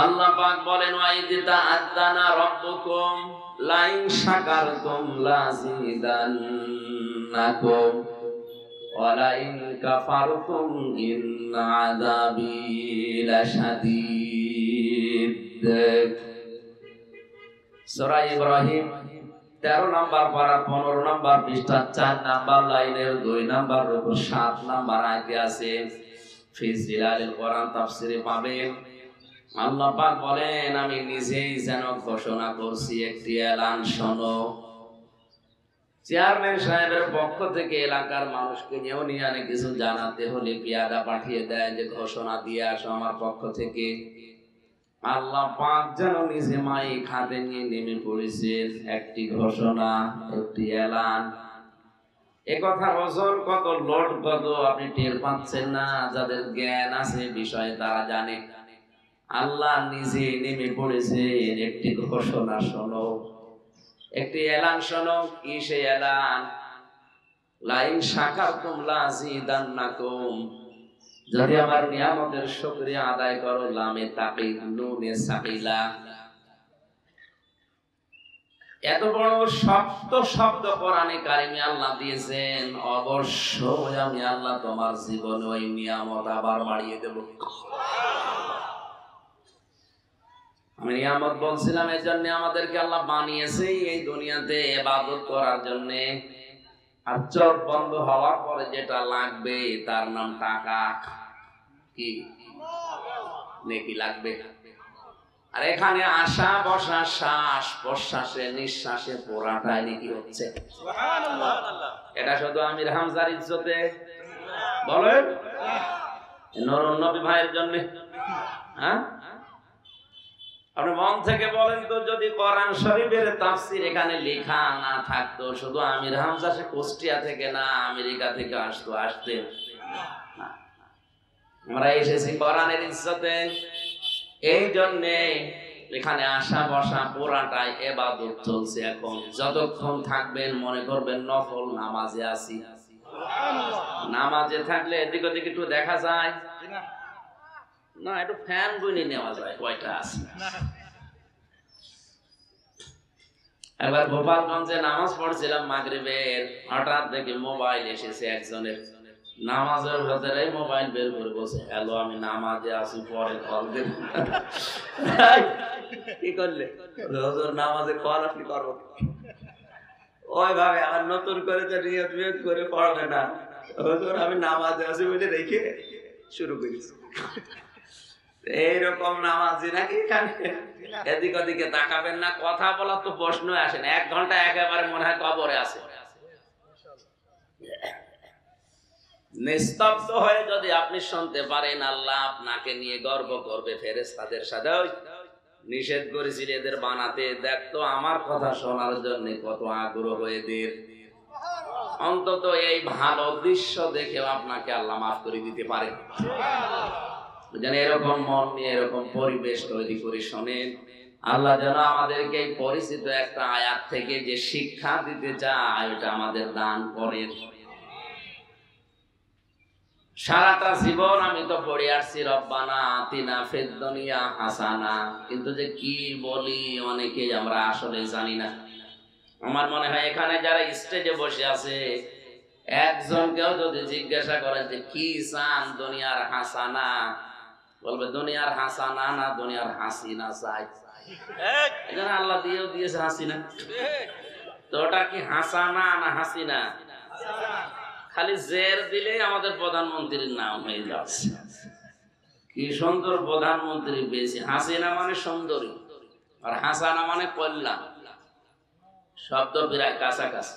আল্লাহ পাক বলেন ওয়াইদিতা আযানা রাব্বুকুম লাইন শাকারতুম লাযিদান্নাকুম ওয়া লাইন কাফারতুম ইন্না আযাবি লাশাদীদ। সূরা ইব্রাহিম 13 নম্বর পারা 15 নম্বর পৃষ্ঠা 4 নম্বর লাইনের 2 নম্বর রুকু 7 নম্বর আয়াতে আছে। ফি জিলালিল কোরআন তাফসিরে পাবেন। আল্লাহ পাক বলেন আমি নিজেই যেন ঘোষণা করছি, একটি এলান শোনো। চেয়ারম্যান সাহেবের পক্ষ থেকে এলাকার মানুষকে ইউনিয়নে কিছু জানাতে হলে পিয়াদা পাঠিয়ে দেয় যে ঘোষণা দিয়ে আসো আমার পক্ষ থেকে। আল্লাহ পাক যেন নিজে মাইক হাতে নিয়ে নেমে পড়েছেন, একটি ঘোষণা, একটি এলান। এ কথার ওজন কত, লোড কত আপনি টের পাচ্ছেন না। যাদের জ্ঞান আছে বিষয়ে তারা জানে আল্লাহ নিজে নেমে পড়েছেন, একটি ঘোষণা শোনো, একটি এলান শোনো। কি সেই এলান? লাইন শাকারতুম লাযিদান্নাকুম, যদি আমার নিয়ামতের শুকরিয়া আদায় করো। লামে তাকিদ নুনে সাকিলা, এত বড় শক্ত শব্দ কোরআনে কারিমে আল্লাহ দিয়েছেন। অবশ্যই আমি আল্লাহ তোমার জীবনে ওই নিয়ামত আবার বাড়িয়ে দেব। আমি নিয়ামত বলছিলাম এই জন্য আমাদেরকে আল্লাহ বানিয়েছে এই দুনিয়াতে ইবাদত করার জন্য। আর চোখ বন্ধ হওয়ার পরে যেটা লাগবে তার নাম টাকা, কি নেকি লাগবে। আর এখানে আসা বসা, শ্বাস প্রশ্বাসে নিঃশ্বাসে পুরাটাই নেকি হচ্ছে। এটা শুধু আমির হামজার ইজ্জতে বলেন, নরুন নবী ভাইয়ের জন্য। হ্যাঁ, আপনি মন থেকে বলেন তো, যদি কোরআন শরীফের তাফসীর এখানে লেখা না থাকতো, শুধু আমির হামজা সে কুষ্টিয়া থেকে না আমেরিকা থেকে আসতেন। আমরা এসেছি কোরআনের ইজ্জতে। এই জন্যে এখানে আসা বসা পুরাটাই ইবাদত চলছে। এখন যতক্ষণ থাকবেন মনে করবেন নফল নামাজে আছি। নামাজে থাকলে এদিক ওদিক একটু দেখা যায় না, একটু ফ্যান গুনে নেওয়া যায় কয়টা আছে। এবার গোপালগঞ্জে নামাজ পড়ছিলাম মাগরিবের, হঠাৎ দেখি মোবাইল এসেছে একজনের। নামাজের ভেতরে মোবাইল বের করে বসে, হ্যালো আমি নামাজে আছি, পরে কল দেব। কি করলে হুজুর? নামাজে কল আপনি করবো ওইভাবে আর নতুন করে তো নিয়ত করে পড়বে না। হুজুর আমি নামাজে আছি বলে রেখে শুরু করেছি। এইরকম নামাজি নাকি এখানে? এদিক ওদিকে তাকাবেন না, কথা বলার তো প্রশ্ন আসে না। 1 ঘন্টা একেবারে মনে হয় কবরে আছে। নিস্তব্ধ হয়ে যদি আপনি শুনতে পারেন, আল্লাহ আপনাকে নিয়ে গর্ব করবে ফেরেশতাদের সাথে। নিষেধ করেছিল এদের বানাতে, দেখতো আমার কথা শোনার জন্য কত আগ্রহ এদের। অন্তত এই ভালো দৃশ্য দেখেও আপনাকে আল্লাহ মাফ করে দিতে পারে। যেন এরকম মন নিয়ে এরকম পরিবেশ তৈরি করে শোনেন। আল্লাহ যেন আমাদেরকে এই পরিচিত একটা আয়াত থেকে যে শিক্ষা দিতে চায় ওটা আমাদের দান করেন। সারাটা জীবন আমি তো পড়ে আসছি রব্বানা আতিনা ফিদ দুনিয়া হাসানা, কিন্তু যে কি বলি অনেকেই আমরা আসলে জানি না। আমার মনে হয় এখানে যারা স্টেজে বসে আছে একজনকেও যদি জিজ্ঞাসা করেন যে কি চান দুনিয়ার হাসানা, বলবে দুনিয়ার হাসানা না দুনিয়ার হাসিনা চাই। এখানে আল্লাহ দিয়েও দিয়েছে হাসিনা, তো ওটা কি হাসানা না হাসিনা? খালি জের দিলে আমাদের প্রধানমন্ত্রীর নাম হয়ে যাচ্ছে। কি সুন্দর প্রধানমন্ত্রী পেয়েছে। হাসিনা মানে সুন্দরী আর হাসানা মানে কল্যাণ, শব্দ প্রায় কাছাকাছি।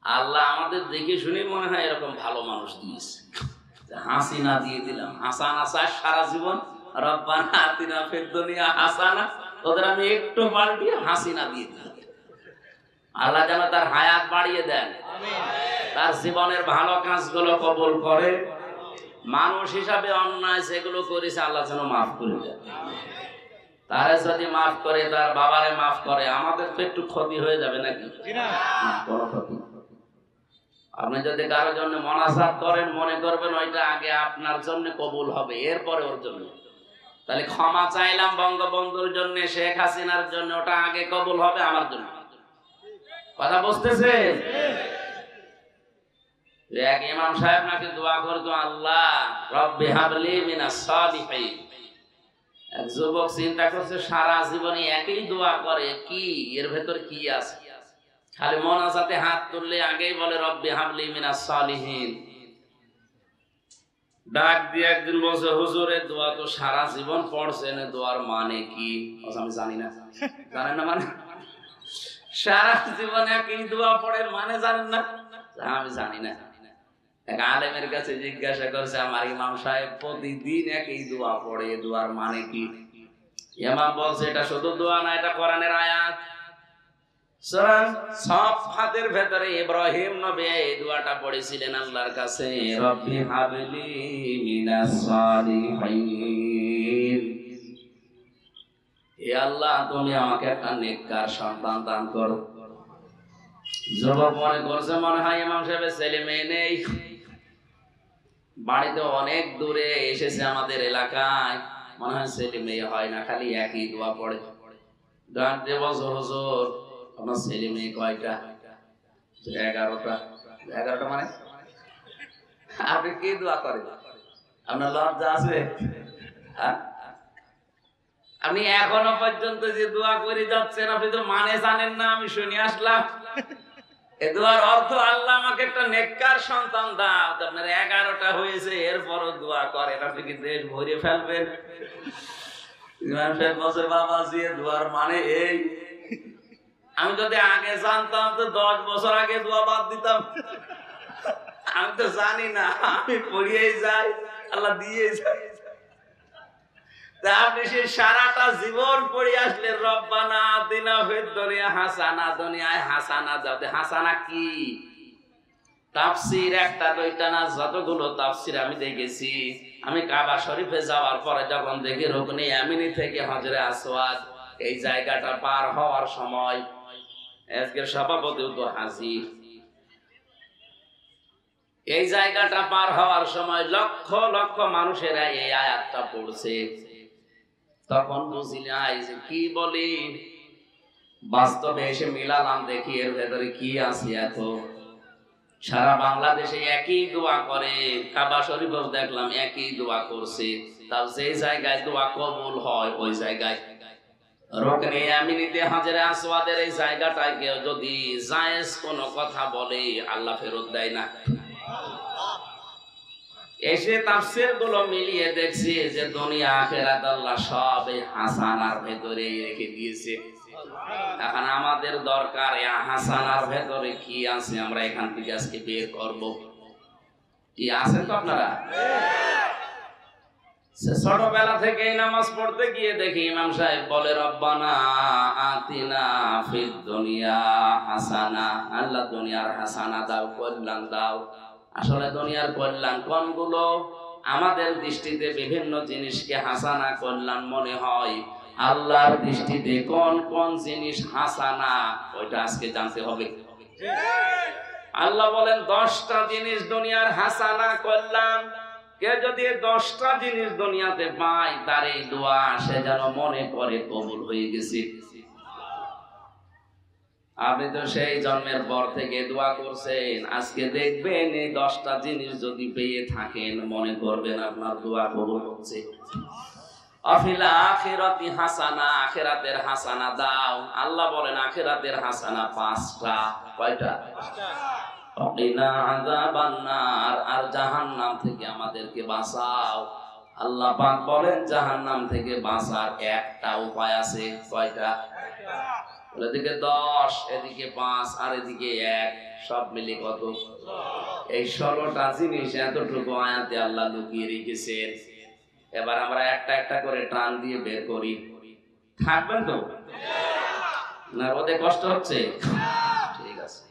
আল্লাহ আমাদের দেখে শুনে মনে হয় এরকম ভালো মানুষ দিয়েছে, হাসিনা দিয়ে দিলাম। হাসানা চাই সারা জীবন, রব্বানা আতিনা ফিদ দুনিয়া হাসানা, ওদের আমি একটু পাল্টিয়ে হাসিনা দিয়ে দিলাম। আল্লাহ যেন তার হায়াত বাড়িয়ে দেন, তার জীবনের ভালো কাজগুলো কবুল করে। মানুষ হিসাবে অন্যায় যেগুলো করেছে আল্লাহ যেন মাফ করে দেন। তারে যদি মাফ করে, তার বাবারে মাফ করে, আমাদের তো একটু ক্ষতি হয়ে যাবে নাকি? কোনো ক্ষতি। আপনি যদি কারোর জন্য মোনাজাত করেন, মনে করবেন ওইটা আগে আপনার জন্য কবুল হবে, এরপরে ওর জন্য। তাহলে ক্ষমা চাইলাম বঙ্গবন্ধুর জন্য, শেখ হাসিনার জন্য, ওটা আগে কবুল হবে আমার জন্য। কথা বুঝতেছে? এক ইমাম সাহেব নাকি দোয়া করতো, আল্লাহ রব্বি হাবলি মিনাস সালিহিন। এক যুবক চিন্তা করছে সারা জীবনে একই দোয়া করে, কি এর ভেতর কি আছে? খালি মোনাজাতে হাত তুললে আগেই বলে রব্বি হাবলি মিনাস সালিহিন। ডাক দিয়ে একদিন বলছে, হুজুর এই দোয়া তো সারা জীবন পড়ছেন, দোয়ার মানে কি? আমি জানি না। জানেন না মানে? সারা জীবন একই দোয়া পড়েন, মানে জানেন না? আমি জানি না। এক আলেমের কাছে জিজ্ঞাসা করছে, আমার ইমাম সাহেব প্রতিদিন একই দোয়া পড়ে, দোয়ার মানে কি? ইমাম বলছে, এটা শুধু দোয়া না, এটা কোরআনের আয়াত। সূরা সাফফাতের ভেতরে ইব্রাহিম নবী এই দোয়াটা পড়েছিলেন আল্লাহর কাছে, রব্বি হাবলি মিনাস সালিহিন। হে আল্লাহ, তুমি আমাকে একটা নেককার সন্তান দান করো। যুবক মনে করছে মনে হয় ইমাম সাহেবের ছেলে মেয়ে নেই, বাড়িতে অনেক দূরে এসেছে আমাদের এলাকায়, মনে হয় ছেলে মেয়ে হয় না, খালি একই দোয়া পড়ে। ডাক দিয়ে বলছে, হুজুর আপনার ছেলে মেয়ে কয়টা? 11টা। 11টা মানে? আপনি কি দোয়া করেন? আপনার লজ্জা আছে? আপনি এখনো পর্যন্ত যে দোয়া করে যাচ্ছেন, আপনি তো মানে জানেন না, আমি শুনে আসলাম। এই দোয়ার অর্থ, আল্লাহ আমাকে একটা নেককার সন্তান দাও। আপনার 11টা হয়েছে, এরপরও দোয়া করেন, আপনি কি দেশ ভরে ফেলবেন? ইমাম সাহেব বলছে, বাবা জি দোয়ার মানে এই, আমি যদি আগে জানতাম তো 10 বছর আগে দোয়া বাদ দিতাম। আমি তো জানি না, আমি পড়িয়েই যাই, আল্লাহ দিয়েই যায়। আপনি সে সারাটা জীবন পড়ে আসলে রব্বানা আতিনা ফিদ দুনিয়া হাসানা, দুনিয়ায় হাসানা দাও। হাসানা কি? তাফসীর একটা দুইটা না, যতগুলো তাফসীর আমি দেখেছি। আমি কাবা শরীফে যাওয়ার পরে যখন দেখি রুকনে ইয়ামিনী থেকে হজরে আসওয়াদ, এই জায়গাটা পার হওয়ার সময়, আজকের সভাপতিও তো হাজির, এই জায়গাটা পার হওয়ার সময় লক্ষ লক্ষ মানুষেরা এই আয়াতটা পড়ছে। তখন বুঝিলাই যে কি বলি, বাস্তবে এসে মিলালাম, দেখি এর ভেতরে কি আছে। এত সারা বাংলাদেশে একই দোয়া করে, কাবা শরীফেও দেখলাম একই দোয়া করছে। তাও যে জায়গায় দোয়া কবুল হয় ওই জায়গায়, রুকনে ইয়ামিনীতে হজরে আসওয়াদের এই জায়গাটায় কেউ যদি জায়েজ কোনো কথা বলে, আল্লাহ ফেরত দেয় না। এসে তাফসীর গুলো মিলিয়ে দেখছি যে দুনিয়া আখিরাত আল্লাহ সব এই হাসানার ভেতরে রেখে দিয়েছে। এখন আমাদের দরকার এই হাসানার ভেতরে কি আছে, আমরা এখান থেকে আজকে বের করব। কি আছেন তো আপনারা? ছোটবেলা থেকে নামাজ পড়তে গিয়ে দেখি ইমাম সাহেব বলে, রব্বানা আতিনা ফিদ দুনিয়া হাসানা, আল্লাহ দুনিয়ার হাসানা দাও, কল্যাণ দাও। আসলে দুনিয়ার কল্যাণ কোনগুলো? আমাদের দৃষ্টিতে বিভিন্ন জিনিসকে হাসানা কল্যাণ মনে হয়, আল্লাহর দৃষ্টিতে কোন কোন জিনিস হাসানা, ওইটা আজকে জানতে হবে। আল্লাহ বলেন 10টা জিনিস দুনিয়ার হাসানা কল্যাণ। কে যদি 10টা জিনিস দুনিয়াতে পায়, তার এই দোয়া সে যেন মনে করে কবুল হয়ে গেছে। আপনি তো সেই জন্মের পর থেকে দোয়া করছেন, আজকে দেখবেন এই 10টা জিনিস যদি পেয়ে থাকেন, মনে করবেন আপনার দোয়া কবুল হচ্ছে। আফিল আখিরাতি হাসানা, আখিরাতের হাসানা দাও। আল্লাহ বলেন আখিরাতের হাসানা 5টা। কয়টা? 5টা। ওয়াকিনা আযাবান নার, আর জাহান্নাম থেকে আমাদেরকে বাঁচাও। আল্লাহ পাক বলেন জাহান্নাম থেকে বাঁচার একটা উপায় আছে। কয়টা? এদিকে 10, এদিকে 5, আর এদিকে 1, সব মিলে কত? এই 16টা জিনিস এতটুকু আয়াতে আল্লাহ লুকিয়ে রেখেছেন। এবার আমরা একটা একটা করে টান দিয়ে বের করি। থাকবেন তো না? ওদের কষ্ট হচ্ছে? ঠিক আছে।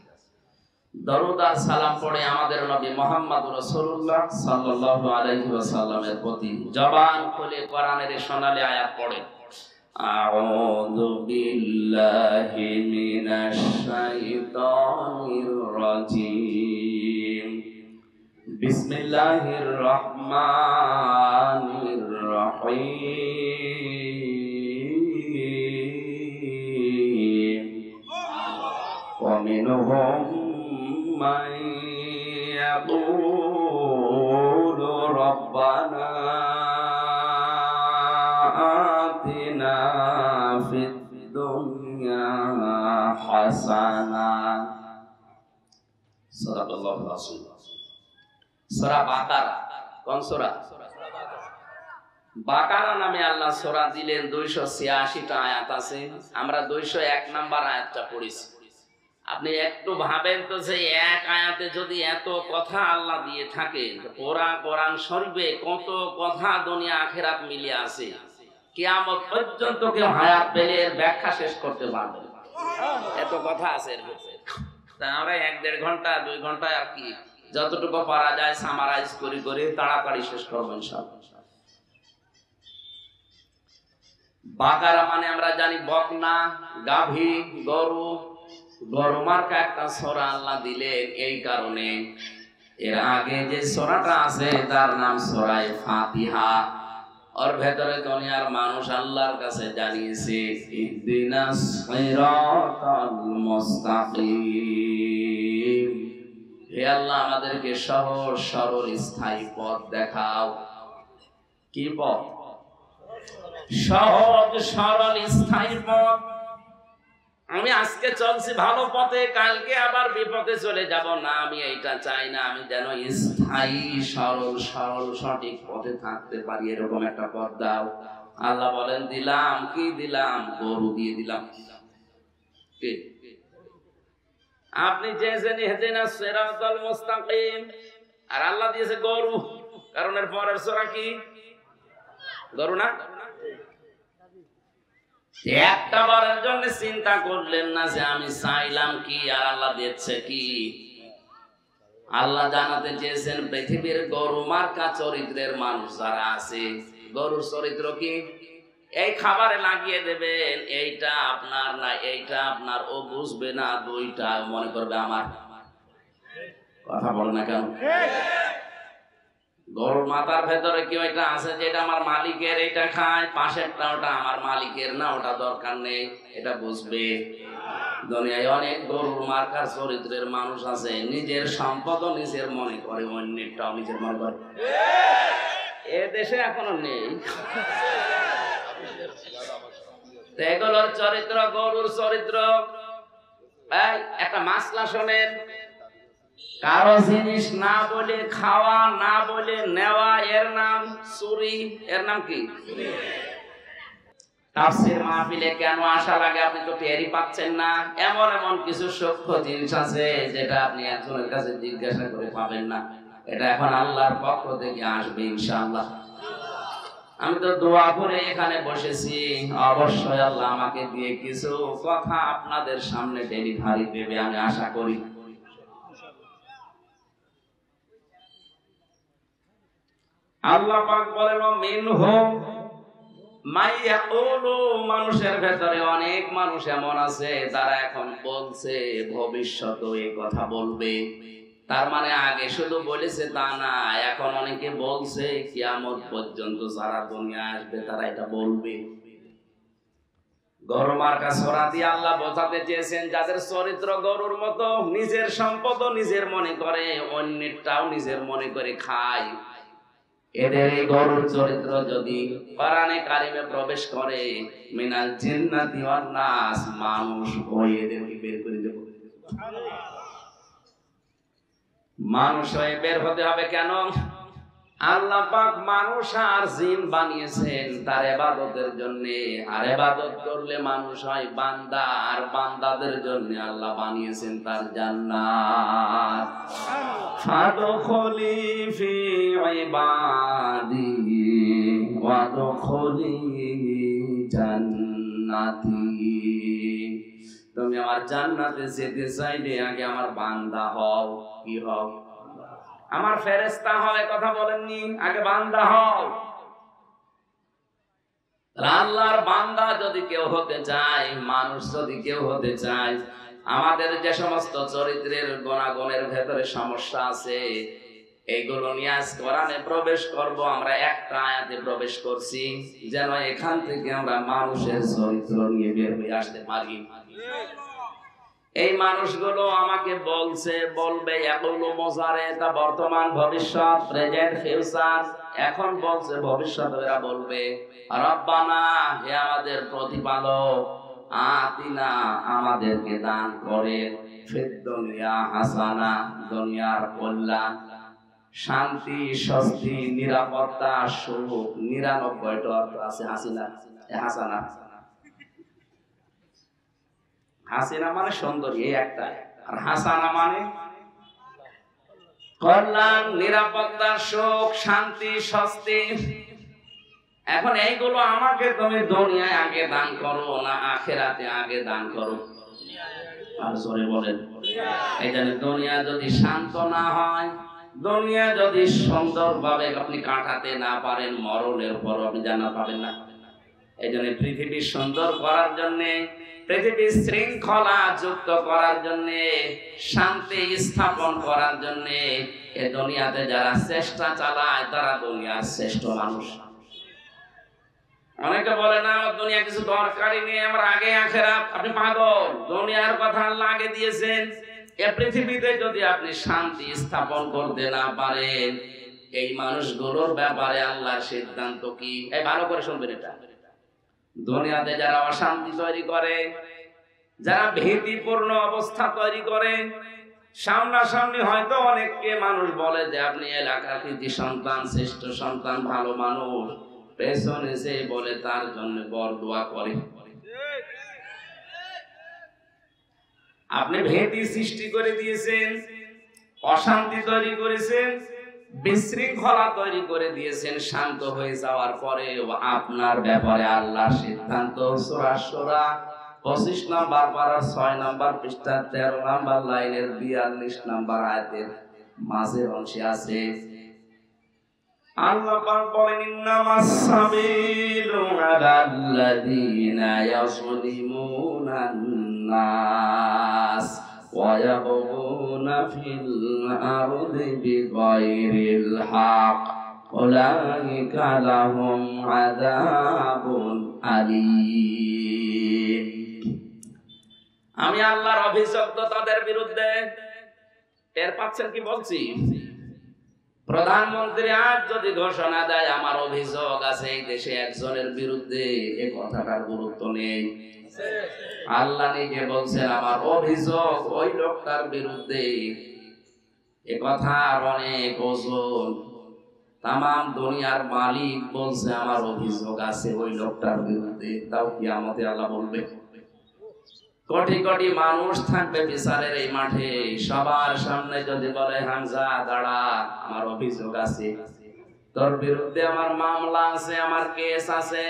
দরুদ আর সালাম পড়ে আমাদের নবী মুহাম্মদ রাসূলুল্লাহ সাল্লাল্লাহু আলাইহি ওয়াসাল্লামের প্রতি জবান খুলে কোরআনের সোনালী আয়াত পড়ে। আউযু বিল্লাহি মিনাশ শাইতানির রাজীম। বিসমিল্লাহির রহমানির রহিম। الرحيم ومنهم من يقول ربنا آتنا في الدنيا حسنة صدق الله العظيم সূরা বাকারা কোন সূরা বাকারা নামে আল্লাহ সূরা দিলেন 286 টা আয়াত আছে আমরা 201 নাম্বার আয়াতটা পড়েছি আপনি একটু ভাবেন তো যে এক আয়াতে যদি এত কথা আল্লাহ দিয়ে থাকে পুরা কোরআন শরীফে কত কথা দুনিয়া আখিরাত মিলিয়ে আছে কিয়ামত পর্যন্ত কেউ হায়াত পেলে এর ব্যাখ্যা শেষ করতে পারবে না এত কথা আছে এর ভিতরে তা আমরা 1-1.5 ঘন্টা 2 ঘন্টা আর কি যতটুকু পারা যায় সামারাইজ করে করে তাড়াতাড়ি শেষ করব ইনশাআল্লাহ বাকারা মানে আমরা জানি বকনা গাভী গরু গরু মার্কা একটা সূরা আল্লাহ দিলেন এই কারণে এর আগে যে সূরাটা আছে তার নাম সূরা ফাতিহা और ভেতরে দুনিয়ার মানুষ আল্লাহর কাছে জানিয়েছে ইহদিনাস সিরাতাল মুস্তাকিম হে আল্লাহ আমাদেরকে সহজ সরল স্থায়ী পথ দেখাও কি পথ সহজ সরল স্থায়ী পথ আমি আজকে চলছি ভালো পথে কালকে আবার বিপথে চলে যাব না আমি এইটা চাই না আমি যেন স্থায়ী সরল সরল সঠিক পথে থাকতে পারি এরকম একটা পথ দাও আল্লাহ বলেন দিলাম কি দিলাম গরু দিয়ে দিলাম কি আপনি চেয়েছেন ইহদিনাস সিরাতাল মুস্তাকিম আর আল্লাহ দিয়েছে গরু কারণ এর পরের সূরা কি গরু না একটা বারের জন্য চিন্তা করলেন না যে আমি চাইলাম কি আর আল্লাহ দিচ্ছে কি আল্লাহ জানাতে চেয়েছেন পৃথিবীর গরু মার্কা চরিত্রের মানুষ যারা আছে গরুর চরিত্র কি এই খাবারে লাগিয়ে দেবেন এইটা আপনার না এইটা আপনার ও বুঝবে না দুইটা মনে করবে আমার কথা বল না কেন গরুর মাথার ভেতরে কি ওইটা আছে যেটা আমার মালিকের এটা খায় পাশেরটা ওটা আমার মালিকের না ওটা দরকার নেই এটা বুঝবে দুনিয়ায় অনেক গরুর মার্কার চরিত্রের মানুষ আছে নিজের সম্পদও নিজের মনে করে অন্যেরটাও নিজের মনে করে এ দেশে এখনো নেই এগুলোর চরিত্র গরুর চরিত্র একটা মাসলা শোনেন কারো জিনিস না বলে খাওয়া না বলে নেওয়া এর নাম চুরি এর নাম কি তাফসীর মাহফিলে কেন আসা লাগে আপনি তো টেরই পাচ্ছেন না এমন এমন কিছু সূক্ষ্ম জিনিস আছে যেটা আপনি একজনের কাছে জিজ্ঞাসা করে পাবেন না এটা এখন আল্লাহর পক্ষ থেকে আসবে ইনশাআল্লাহ আমি তো দোয়া করে এখানে বসেছি অবশ্যই আল্লাহ আমাকে দিয়ে কিছু কথা আপনাদের সামনে ডেলিভারি দেবে আমি আশা করি আল্লাহ পাক বলেন মিনহুম মাইয়াকুলু মানুষের ভেতরে অনেক মানুষ এমন আছে তারা এখন বলছে ভবিষ্যতে এই কথা বলবে তার মানে আগে শুধু বলেছে তা না এখন অনেকে বলছে কিয়ামত পর্যন্ত যারা দুনিয়া আসবে তারা এটা বলবে গরু মার্কা সূরা দিয়ে আল্লাহ বোঝাতে চেয়েছেন যাদের চরিত্র গরুর মতো নিজের সম্পদও নিজের মনে করে অন্যেরটাও নিজের মনে করে খায় এদের এই গরুর চরিত্র যদি কোরআনে কারিমে প্রবেশ করে মিনাল জিন্নাতি ওয়ান নাস মানুষ হয়ে এদেরকে বের করে দেব মানুষ হয়ে বের হতে হবে কেন আল্লাহ পাক মানুষ আর জিন বানিয়েছেন তার ইবাদতের জন্য আর ইবাদত করলে মানুষ হয় বান্দা আর বান্দাদের জন্য আল্লাহ বানিয়েছেন তার জান্নাত ফাদখুলি ফি ইবাদি ওয়াদখুলি জান্নাতি তুমি আমার জান্নাতে যেতে চাইলে আগে আমার বান্দা হও কি হও আমার ফেরেশতা হয় কথা বলেননি আগে বান্দা হও আল্লাহর বান্দা যদি কেউ হতে চায় মানুষ যদি কেউ হতে চায় আমাদের যে সমস্ত চরিত্রের গুণাগুণের ভেতরে সমস্যা আছে এইগুলো নিয়ে আজ কোরআনে প্রবেশ করব। আমরা একটা আয়াতে প্রবেশ করছি যেন এখান থেকে আমরা মানুষের চরিত্র নিয়ে বের হয়ে আসতে পারি। এই মানুষগুলো আমাকে বলবে এগুলো মজারে, তা বর্তমান ভবিষ্যৎ, প্রেজেন্ট ফিউচার। এখন বলছে, ভবিষ্যতে এরা বলবে রব্বানা, হে আমাদের প্রতিপালক, আতিনা, আমাদেরকে দান করে, ফিদ দুনিয়া হাসানা, দুনিয়ার কল্যাণ, শান্তি, স্বস্তি, নিরাপত্তা, সুখ। 99টা অর্থ আছে হাসিনা, হাসানা। হাসিনা মানে সুন্দরী, এই একটা। আর হাসানা মানে কল্যাণ, নিরাপত্তা, সুখ, শান্তি, স্বস্তি। এখন এইগুলো আমাকে তুমি দুনিয়ায় আগে দান করো না আখিরাতে আগে দান করো? আর জোরে বলেন। এই জন্য দুনিয়া যদি শান্ত না হয়, দুনিয়া যদি সুন্দরভাবে আপনি কাটাতে না পারেন, মরণের পর আপনি জান্নাত পাবেন না। এই জন্য পৃথিবী সুন্দর করার জন্য, পৃথিবী শৃঙ্খলা যুক্ত করার জন্য, শান্তি স্থাপন করার জন্য এই দুনিয়াতে যারা চেষ্টা চালায় তারা দুনিয়ার শ্রেষ্ঠ মানুষ। অনেকে বলে না আমার দুনিয়া কিছু দরকারই নেই, আমার আগে আখিরাত। আপনি পাগল। দুনিয়ার কথা আল্লাহ আগে দিয়েছেন। এই পৃথিবীতে যদি আপনি শান্তি স্থাপন করতে না পারেন, এই মানুষগুলোর ব্যাপারে আল্লাহর সিদ্ধান্ত কি? এই ভালো করে শুনবেন এটা। দুনিয়াতে যারা অশান্তি তৈরি করে, যারা ভীতিপূর্ণ অবস্থা তৈরি করে, সামনাসামনি হয়তো অনেককে মানুষ বলে যে আপনি এলাকার কৃতি সন্তান, শ্রেষ্ঠ সন্তান, ভালো মানুষ, পেছনে সে বলে তার জন্য বরদোয়া করে। আপনি ভীতি সৃষ্টি করে দিয়েছেন, অশান্তি তৈরি করেছেন, বিশৃঙ্খলা তৈরি করে দিয়েছেন। শান্ত হয়ে যাওয়ার পরে আপনার ব্যাপারে আল্লাহর সিদ্ধান্ত সূরা সূরা 25 নম্বর পারা 6 নম্বর পৃষ্ঠা 13 নম্বর লাইনের 42 নম্বর আয়াতের মাঝে অংশে আছে। আল্লাহ পাক বলেন ইন্নামাস সাবিলু আলাল্লাযীনা ইয়াযলিমুনান নাস ওয়া ইয়াবগুনা ফিল আরদি বিগাইরিল হক উলাইকা লাহুম আযাবুন আলীম। আমি আল্লাহর অভিযোগ তো তাদের বিরুদ্ধে। টের পাচ্ছেন কি বলছি? প্রধানমন্ত্রী আজ যদি ঘোষণা দেয় আমার অভিযোগ আছে এই দেশে একজনের বিরুদ্ধে, এই কথাটার গুরুত্ব নেই। আল্লাহ নিজে বলছেন আমার অভিযোগ ওই লোকটার বিরুদ্ধে। এ কথার অনেক ওজন। তামাম দুনিয়ার মালিক বলছে আমার অভিযোগ আছে ওই লোকটার বিরুদ্ধে। তাও কিয়ামতে আল্লাহ বলবে। কোটি কোটি মানুষ থাকবে বিচারের এই মাঠে, সবার সামনে যদি বলে হামজা দাঁড়া, আমার অভিযোগ আছে, তোর বিরুদ্ধে আমার মামলা আছে, আমার কেস আছে।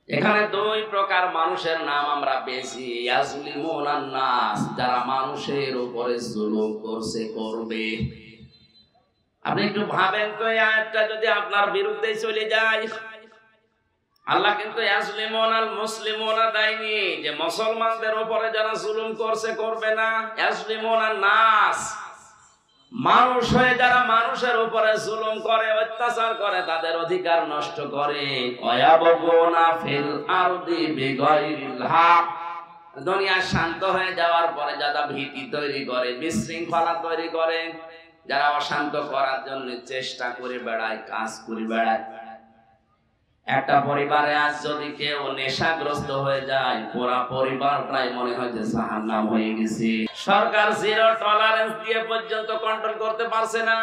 এখানে দুই প্রকার মানুষের নাম আমরা পেয়েছি। ইয়াজলিমুনান নাস, যারা মানুষের উপরে জুলুম করছে, করবে। আপনি একটু ভাবেন তো, এই আয়াতটা যদি আপনার বিরুদ্ধে চলে যায়। আল্লাহ কিন্তু ইয়াজলিমুনাল মুসলিমুনা দেয়নি যে মুসলমানদের উপরে যারা জুলুম করছে করবে না। ইয়াজলিমুনান নাস, মানুষ হয়ে যারা মানুষের উপরে জুলুম করে, অত্যাচার করে, তাদের অধিকার নষ্ট করে। ওয়ায়াবগুনা ফিল আরদি বিগাইরিল হক, দুনিয়া শান্ত হয়ে যাওয়ার পরে যারা ভীতি তৈরি করে, বিশৃঙ্খলা তৈরি করে, যারা অশান্ত করার জন্য চেষ্টা করে বেড়ায়, কাজ করে বেড়ায়। একটা পরিবারে আজ যদি কেউ নেশাগ্রস্ত হয়ে যায়, পুরা পরিবারটাই মনে হয় যে জাহান্নাম হয়ে গেছে। সরকার জিরো টলারেন্স দিয়ে পর্যন্ত কন্ট্রোল করতে পারছে না।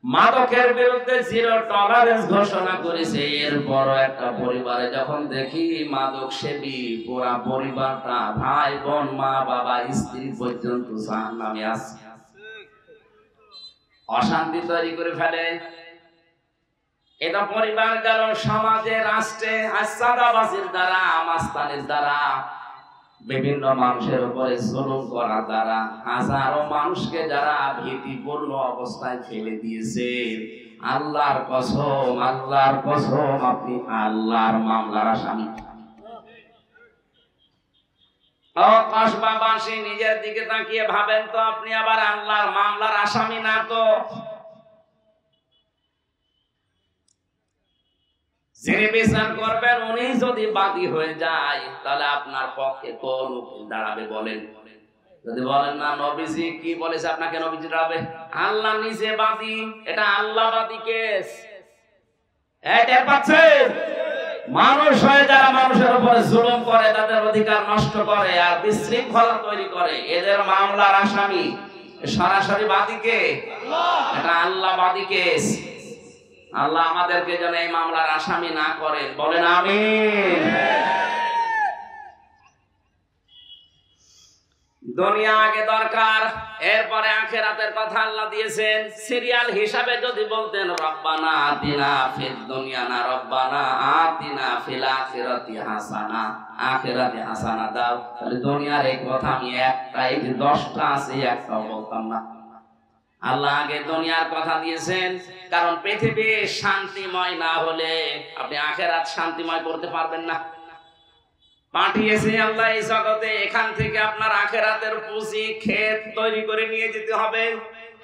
মাদকের বিরুদ্ধে জিরো টলারেন্স ঘোষণা করেছে। এরপরও একটা পরিবারে যখন দেখি মাদক সেবী, পুরা পরিবারটা, ভাই বোন, মা বাবা, স্ত্রী পর্যন্ত জাহান্নামে আছে। অশান্তি তৈরি করে ফেলে। এটা পরিবার গেল, সমাজে, রাষ্ট্রে, চাঁদাবাজির দ্বারা, মাস্তানির দ্বারা, বিভিন্ন মানুষের উপরে জুলুম করার দ্বারা হাজারো মানুষকে যারা ভীতিপূর্ণ অবস্থায় ফেলে দিয়েছে। আল্লাহর কসম, আল্লাহর কসম, আপনি আল্লাহর মামলার আসামি। ও কসবাবাসী, নিজের দিকে তাকিয়ে ভাবেন তো, আপনি আবার আল্লাহর মামলার আসামি না তো? যিনি বিচার করবেন উনি যদি বাদী হয়ে যায়, তাহলে আপনার পক্ষে কোন উকিল দাঁড়াবে বলেন? যদি বলেন না নবীজি কি বলেছে আপনাকে নবীজি দাঁড়াবে, আল্লাহ নিজে বাদী, এটা আল্লাহ বাদী কেস। এটা পাচ্ছেন? মানুষ হয়ে যারা মানুষের উপরে জুলুম করে, তাদের অধিকার নষ্ট করে আর বিশৃঙ্খলা তৈরি করে, এদের মামলার আসামি সরাসরি বাদী কে? এটা আল্লাহ বাদী কেস। আল্লাহ আমাদেরকে যেন এই মামলার আসামি না করেন, বলেন আমিন। দুনিয়া আগে দরকার, এরপরে আখিরাতের কথা আল্লাহ দিয়েছেন। সিরিয়াল হিসাবে যদি বলতেন রব্বানা আতিনা ফিদ দুনিয়া, না রব্বানা আতিনা ফিল আখিরাতি হাসানা, আখিরাতে হাসানা দাও, তাহলে দুনিয়ার এই কথা আমি একটা, এই যে 10টা আছে একটাও বলতাম না। আল্লাহ আগে দুনিয়ার কথা দিয়েছেন, কারণ পৃথিবী শান্তিময় না হলে আপনি আখিরাত শান্তিময় করতে পারবেন না। পাঠিয়েছে আল্লাহ এই জগতে, এখান থেকে আপনার আখিরাতের পুঁজি ক্ষেত তৈরি করে নিয়ে যেতে হবে।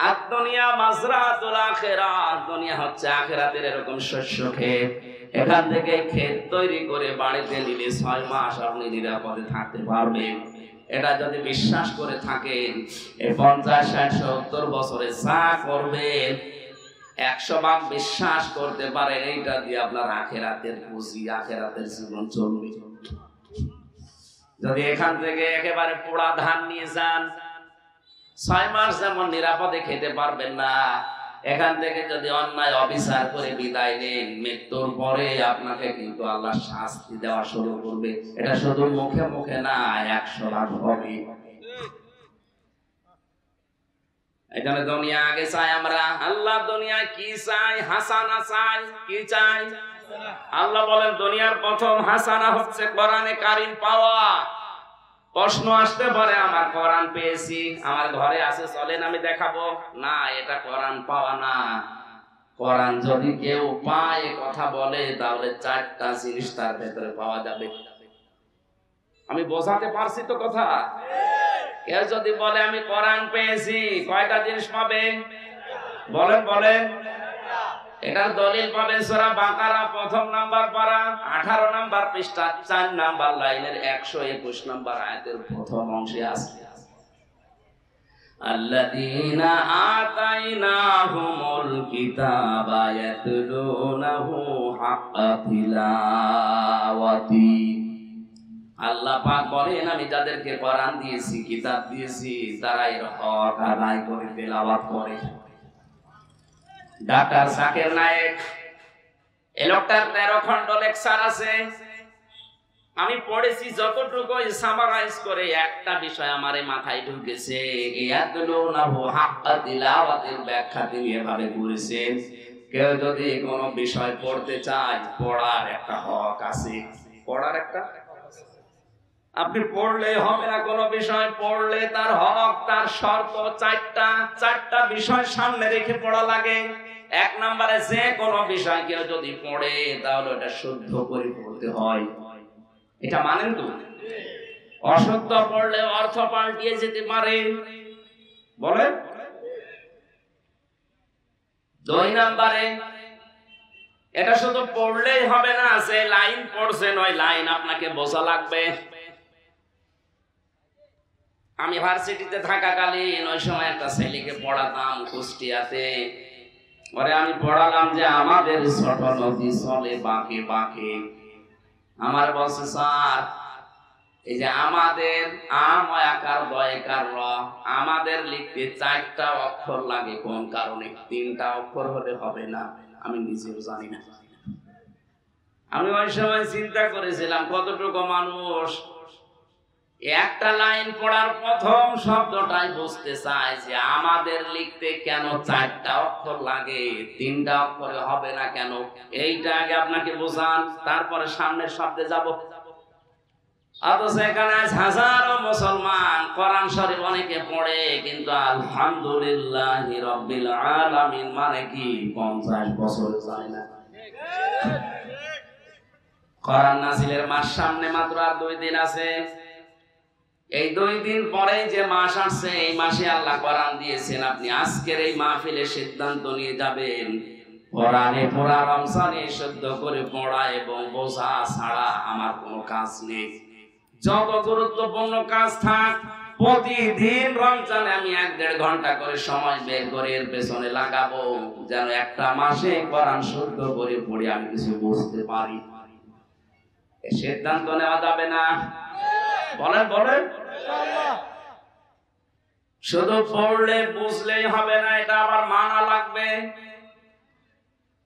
আর দুনিয়া মাজরাতুল আখিরাত, দুনিয়া হচ্ছে আখিরাতের এরকম শস্য ক্ষেত। এখান থেকে ক্ষেত তৈরি করে বাড়িতে নিলে 6 মাস আপনি নিরাপদে থাকতে পারবেন। এটা যদি বিশ্বাস করে থাকেন, এই 50, 60, 70 বছরে যা করবেন 100 ভাগ বিশ্বাস করতে পারেন, এইটা দিয়ে আপনার আখিরাতের পুঁজি, আখিরাতের জীবন চলবে। যদি এখান থেকে একেবারে পোড়া ধান নিয়ে যান, 6 মাস যেমন নিরাপদে খেতে পারবেন না, এখান থেকে যদি অন্যায় অবিচার করে বিদায় নেন, মৃত্যুর পরে আপনাকে কিন্তু আল্লাহ শাস্তি দেওয়া শুরু করবে। এটা শুধু মুখে মুখে না, 100 ভাগ হবে। এখানে দুনিয়া আগে চাই আমরা। আল্লাহ দুনিয়া কি চাই? হাসানা চাই। কি চাই? আল্লাহ বলেন দুনিয়ার প্রথম হাসানা হচ্ছে কোরআনে কারিম পাওয়া। প্রশ্ন আসতে পারে, আমার কোরআন পেয়েছি, আমার ঘরে আছে, চলেন আমি দেখাবো। না, এটা কোরআন পাওয়া না। কোরআন যদি কেউ পায় কথা বলে, তাহলে 4টা জিনিস তার ভেতরে পাওয়া যাবে। আমি বোঝাতে পারছি তো কথা? কেউ যদি বলে আমি কোরআন পেয়েছি, কয়টা জিনিস পাবে? বলেন বলেন। এটার দলিল পাবেন সূরা বাকারা 1 নাম্বার পারা 18 নাম্বার পৃষ্ঠা 4 নাম্বার লাইনের 121 নাম্বার আয়াতের প্রথম অংশে আছে। আল্লাযীনা আতাইনাহুমুল কিতাবা ইয়াতলুনাহু হাক্কা তিলাওয়াতি। আল্লাহ পাক বলেন আমি যাদেরকে কোরআন দিয়েছি, কিতাব দিয়েছি, তারা এর হক আদায় করে তেলাওয়াত করে। ডাক্তার জাকির নায়েক, এই লোকটার 13 খণ্ড লেকচার আছে। আমি পড়েছি যতটুকু সামারাইজ করে, একটা বিষয় আমার মাথায় ঢুকেছে। ইয়াতলুনাহু হাক্কা তিলাওয়াতির ব্যাখ্যা তিনি এভাবে করেছেন, কেউ যদি কোনো বিষয় পড়তে চায়, পড়ার একটা হক আছে। পড়ার একটা, আপনি পড়লে হবে না, কোনো বিষয় পড়লে তার হক, তার শর্ত 4টা বিষয় সামনে রেখে পড়া লাগে। 1 নম্বরে যে কোনো বিষয় কেউ যদি পড়ে, তাহলে এটা শুদ্ধ করে পড়তে হয়। এটা মানেন তো? অশুদ্ধ পড়লে অর্থ পাল্টিয়ে যেতে পারে। বলেন। 2 নম্বরে এটা শুধু পড়লেই হবে না, যে লাইন পড়ছেন ওই লাইন আপনাকে বোঝা লাগবে। আমি ভার্সিটিতে থাকাকালীন ওই সময় একটা ছেলেকে পড়াতাম কুষ্টিয়াতে। পরে আমি পড়ালাম যে আমাদের ছোট নদী চলে বাঁকে বাঁকে। আমার বলছে স্যার, এই যে আমাদের আময়াকার দয়কার র, আমাদের লিখতে 4টা অক্ষর লাগে, কোন কারণে? 3টা অক্ষর হলে হবে না, আমি নিজেও জানি না। আমি ওই সময় চিন্তা করেছিলাম কতটুকু মানুষ একটা লাইন পড়ার প্রথম শব্দটাই বুঝতে চায় যে আমাদের লিখতে কেন 4টা অক্ষর লাগে, 3টা অক্ষরে হবে না কেন। এইটা আগে আপনাকে বোঝান, তারপরে সামনের শব্দে যাব। অথচ এখানে হাজারো মুসলমান কোরআন শরীফ অনেকে পড়ে, কিন্তু আলহামদুলিল্লাহি রাব্বিল আলামিন মানে কি 50 বছর জানে না। কোরআন নাজিলের মাস সামনে মাত্র আর 2 দিন আছে। এই 2 দিন পরে যে মাস আসছে, এই মাসে আল্লাহ কোরআন দিয়েছেন, আপনি আজকের এই মাহফিলে সিদ্ধান্ত নিয়ে যাবেন কোরআনে পুরা রমজানে শুদ্ধ করে পড়া এবং বোঝা ছাড়া আমার কোনো কাজ নেই। যত গুরুত্বপূর্ণ কাজ থাক, প্রতিদিন রমজানে আমি 1-1.5 ঘন্টা করে সময় বের করে এর পেছনে লাগাবো, যেন একটা মাসে কোরআন শুদ্ধ করে পড়ে আমি কিছু বুঝতে পারি। এই সিদ্ধান্ত নেওয়া যাবে না? বলেন বলেন। শুধু পড়লে বুঝলেই হবে না, এটা আবার মানা লাগবে।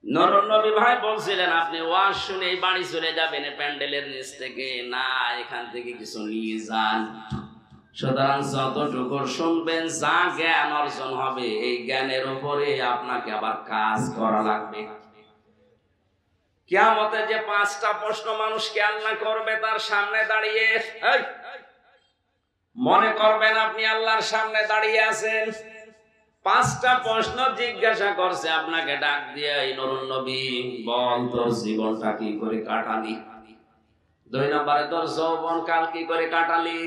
নূরুন নবী ভাই বলছিলেন, আপনি ওয়াজ শুনে বাড়ি চলে যাবেন প্যান্ডেলের নিচ থেকে, না এখান থেকে কিছু নিয়ে যান। সুতরাং যতটুকু শুনবেন, যা জ্ঞান অর্জন হবে, এই জ্ঞানের উপরে আপনাকে আবার কাজ করা লাগবে। কিয়ামতে যে 5টা প্রশ্ন মানুষকে আল্লাহ করবে তার সামনে দাঁড়িয়ে, মনে করবেন আপনি আল্লাহর সামনে দাঁড়িয়ে আছেন। 5টা প্রশ্ন জিজ্ঞাসা করছে আপনাকে ডাক দিয়ে, এই নূরুন নবী বল তোর জীবনটা কি করে কাটালি। 2 নম্বরে তোর যৌবন কাল কি করে কাটালি।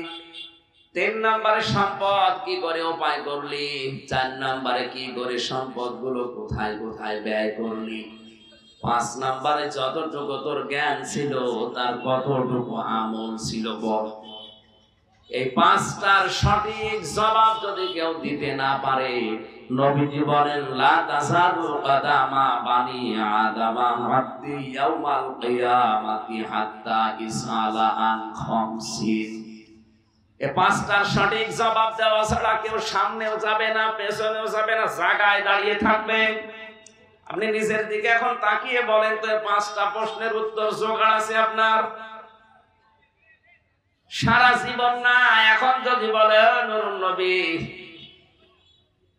3 নম্বরে সম্পদ কি করে উপায় করলি। 4 নম্বরে কি করে সম্পদ গুলো কোথায় কোথায় ব্যয় করলি। 5 নম্বরে যতটুকু তোর জ্ঞান ছিল তার কতটুকু আমল ছিল বল। এই 5টার সঠিক জবাব যদি কেউ দিতে না পারে, নবীজি বলেন লা তাসালু কাদামা বানি আদামা হাত্তি ইয়াউমাল কিয়ামাতি হাত্তা ইসালা আন খামসিন। এই 5টার সঠিক জবাব দেওয়া ছাড়া কেউ সামনেও যাবে না, পেছনেও যাবে না, জায়গায় দাঁড়িয়ে থাকবে। আপনি নিজের দিকে এখন তাকিয়ে বলেন তো, 5টা প্রশ্নের উত্তর জোগাড় আছে আপনার? সারা জীবন না। এখন যদি বলে নূরুন নবী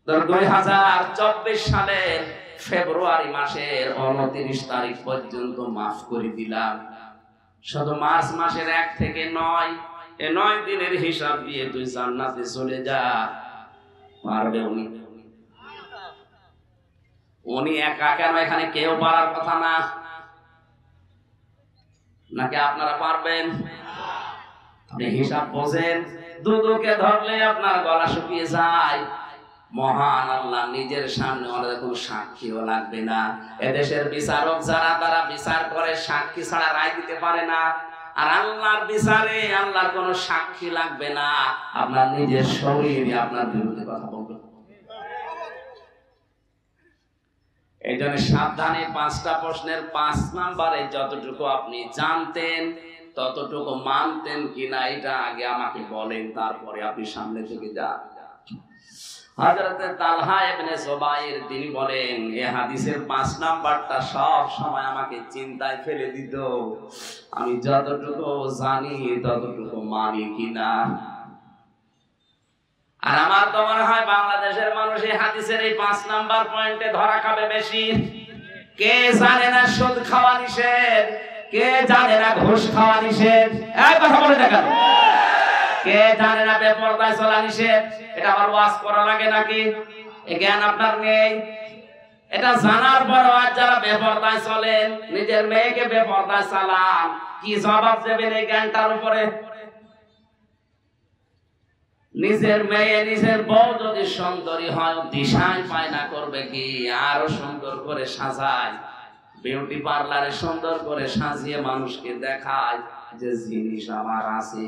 2024 সালের ফেব্রুয়ারি মাসের 29 তারিখ পর্যন্ত মাফ করে দিলাম, শুধু মার্চ মাসের 1 থেকে 9, এই 9 দিনের হিসাব দিয়ে তুই জান্নাতে চলে যা, পারবে উনি? উনি একা কেন? এখানে কেউ পারার কথা না, নাকি আপনারা পারবেন? আপনি হিসাব বোঝেন। দুদুকে ধরলে আপনার গলা শুকিয়ে যায়। মহান আল্লাহ নিজের সামনে আমাদের কোনো সাক্ষীও লাগবে না। এদেশের বিচারক যারা, তারা বিচার করে সাক্ষী ছাড়া রায় দিতে পারে না। আর আল্লাহর বিচারে আল্লাহর কোনো সাক্ষী লাগবে না, আপনার নিজের শরীর আপনার বিরুদ্ধে কথা বলবে। এই জন্য সাবধানে। 5টা প্রশ্নের 5 নম্বরে যতটুকু আপনি জানতেন ততটুকু মানতেন কিনা এটা আগে আমাকে বলেন, তারপরে আপনি সামনে থেকে যান। হযরতে তালহা ইবনে জুবাইর তিনি বলেন, এই হাদিসের 5 নাম্বারটা সব সময় আমাকে চিন্তায় ফেলে দিত, আমি যতটুকু জানি ততটুকু মানি কিনা। আর আমার তো মনে হয় বাংলাদেশের মানুষ এই হাদিসের এই 5 নাম্বার পয়েন্টে ধরা খাবে বেশি। কে জানে না সুদ খাওয়া নিষেধ? কে জানে না ঘুষ খাওয়া নিষেধ? এই কথা বলে দেখেন। কে জানে না বেপরদায় চলা নিষেধ? এটা আমার ওয়াজ করা লাগে নাকি? এই জ্ঞান আপনার নেই। এটা জানার পর আজ যারা বেপরদায় চলেন, নিজের মেয়েকে বেপরদায় চালান, কি জবাব দেবেন এই জ্ঞানটার উপরে? নিজের মেয়ে নিজের বউ যদি সুন্দরী হয়, দিশাই পায় না করবে কি? আরো সুন্দর করে সাজায়, বিউটি পার্লারে সুন্দর করে সাজিয়ে মানুষকে দেখায় যে জিনিস আমার আছে।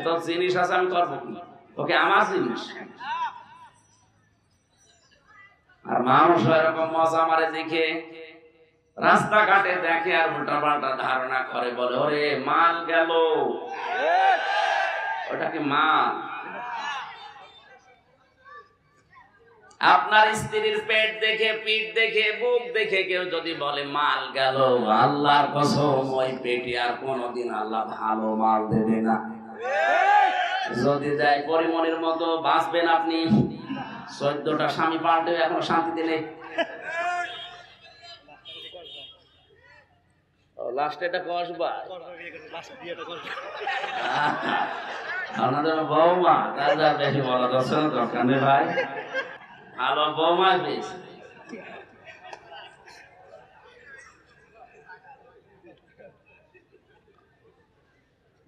তোর জিনিস আছে, আমি করবো কি? ওকে আমার জিনিস। আর মানুষ এরকম মজা মারে দেখে, রাস্তাঘাটে দেখে আর উল্টা পাল্টা ধারণা করে, বলে ওরে মাল গেল। ওটাকে মাল। আপনার স্ত্রীর পেট দেখে, পিঠ দেখে, বুক দেখে কেউ যদি বলে মাল গেল, আল্লাহর কসম ওই পেটে আর কোনোদিন আল্লাহ ভালো মাল দেবে না। যদি দেয় পরিমণির মতো বাঁচবেন আপনি। 14টা স্বামী পাল্টে এখন শান্তিতে নেই। লাস্টে এটা কসবা আপনাদের বৌমা, তার বেশি বলা দরকার নেই ভাই। ভালো বৌমা পেয়েছে।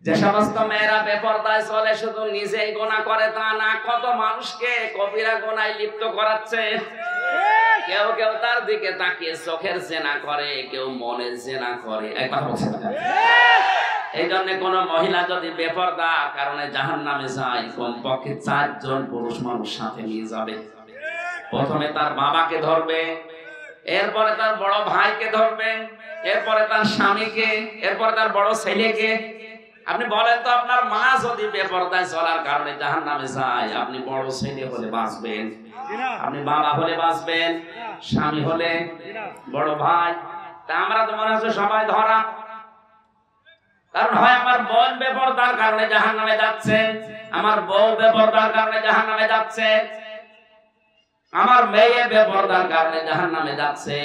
যে সমস্ত মেয়েরা বেপরদায় চলে শুধু নিজেই গোনা করে তা না, কত মানুষকে কবিরা গোনায় লিপ্ত করাচ্ছে। কেউ কেউ তার দিকে তাকিয়ে চোখের জেনা করে, কেউ মনের জেনা করে। এক কথা বলছে না? এই জন্য কোন মহিলা যদি বেপরদার কারণে জাহান্নামে যায়, কমপক্ষে 4 জন পুরুষ মানুষ সাথে নিয়ে যাবে। প্রথমে তার বাবাকে ধরবে, এরপরে তার বড় ভাইকে ধরবে, এরপরে তার স্বামীকে, এরপরে তার বড় ছেলেকে। আপনি বলেন তো, আপনার মা যদি বেপরদায় চলার কারণে জাহান্নামে যায়, আপনি বড় ছেলে হলে বাঁচবেন, আপনি বাবা হলে বাঁচবেন, স্বামী হলে, বড় ভাই। তা আমরা তো মনে হচ্ছে সবাই ধরা। কারণ হয় আমার বোন বেপরদার কারণে জাহান্নামে যাচ্ছে, আমার বউ বেপরদার কারণে জাহান্নামে যাচ্ছে, আমার মেয়ে বেপরদার কারণে জাহান্নামে যাচ্ছে।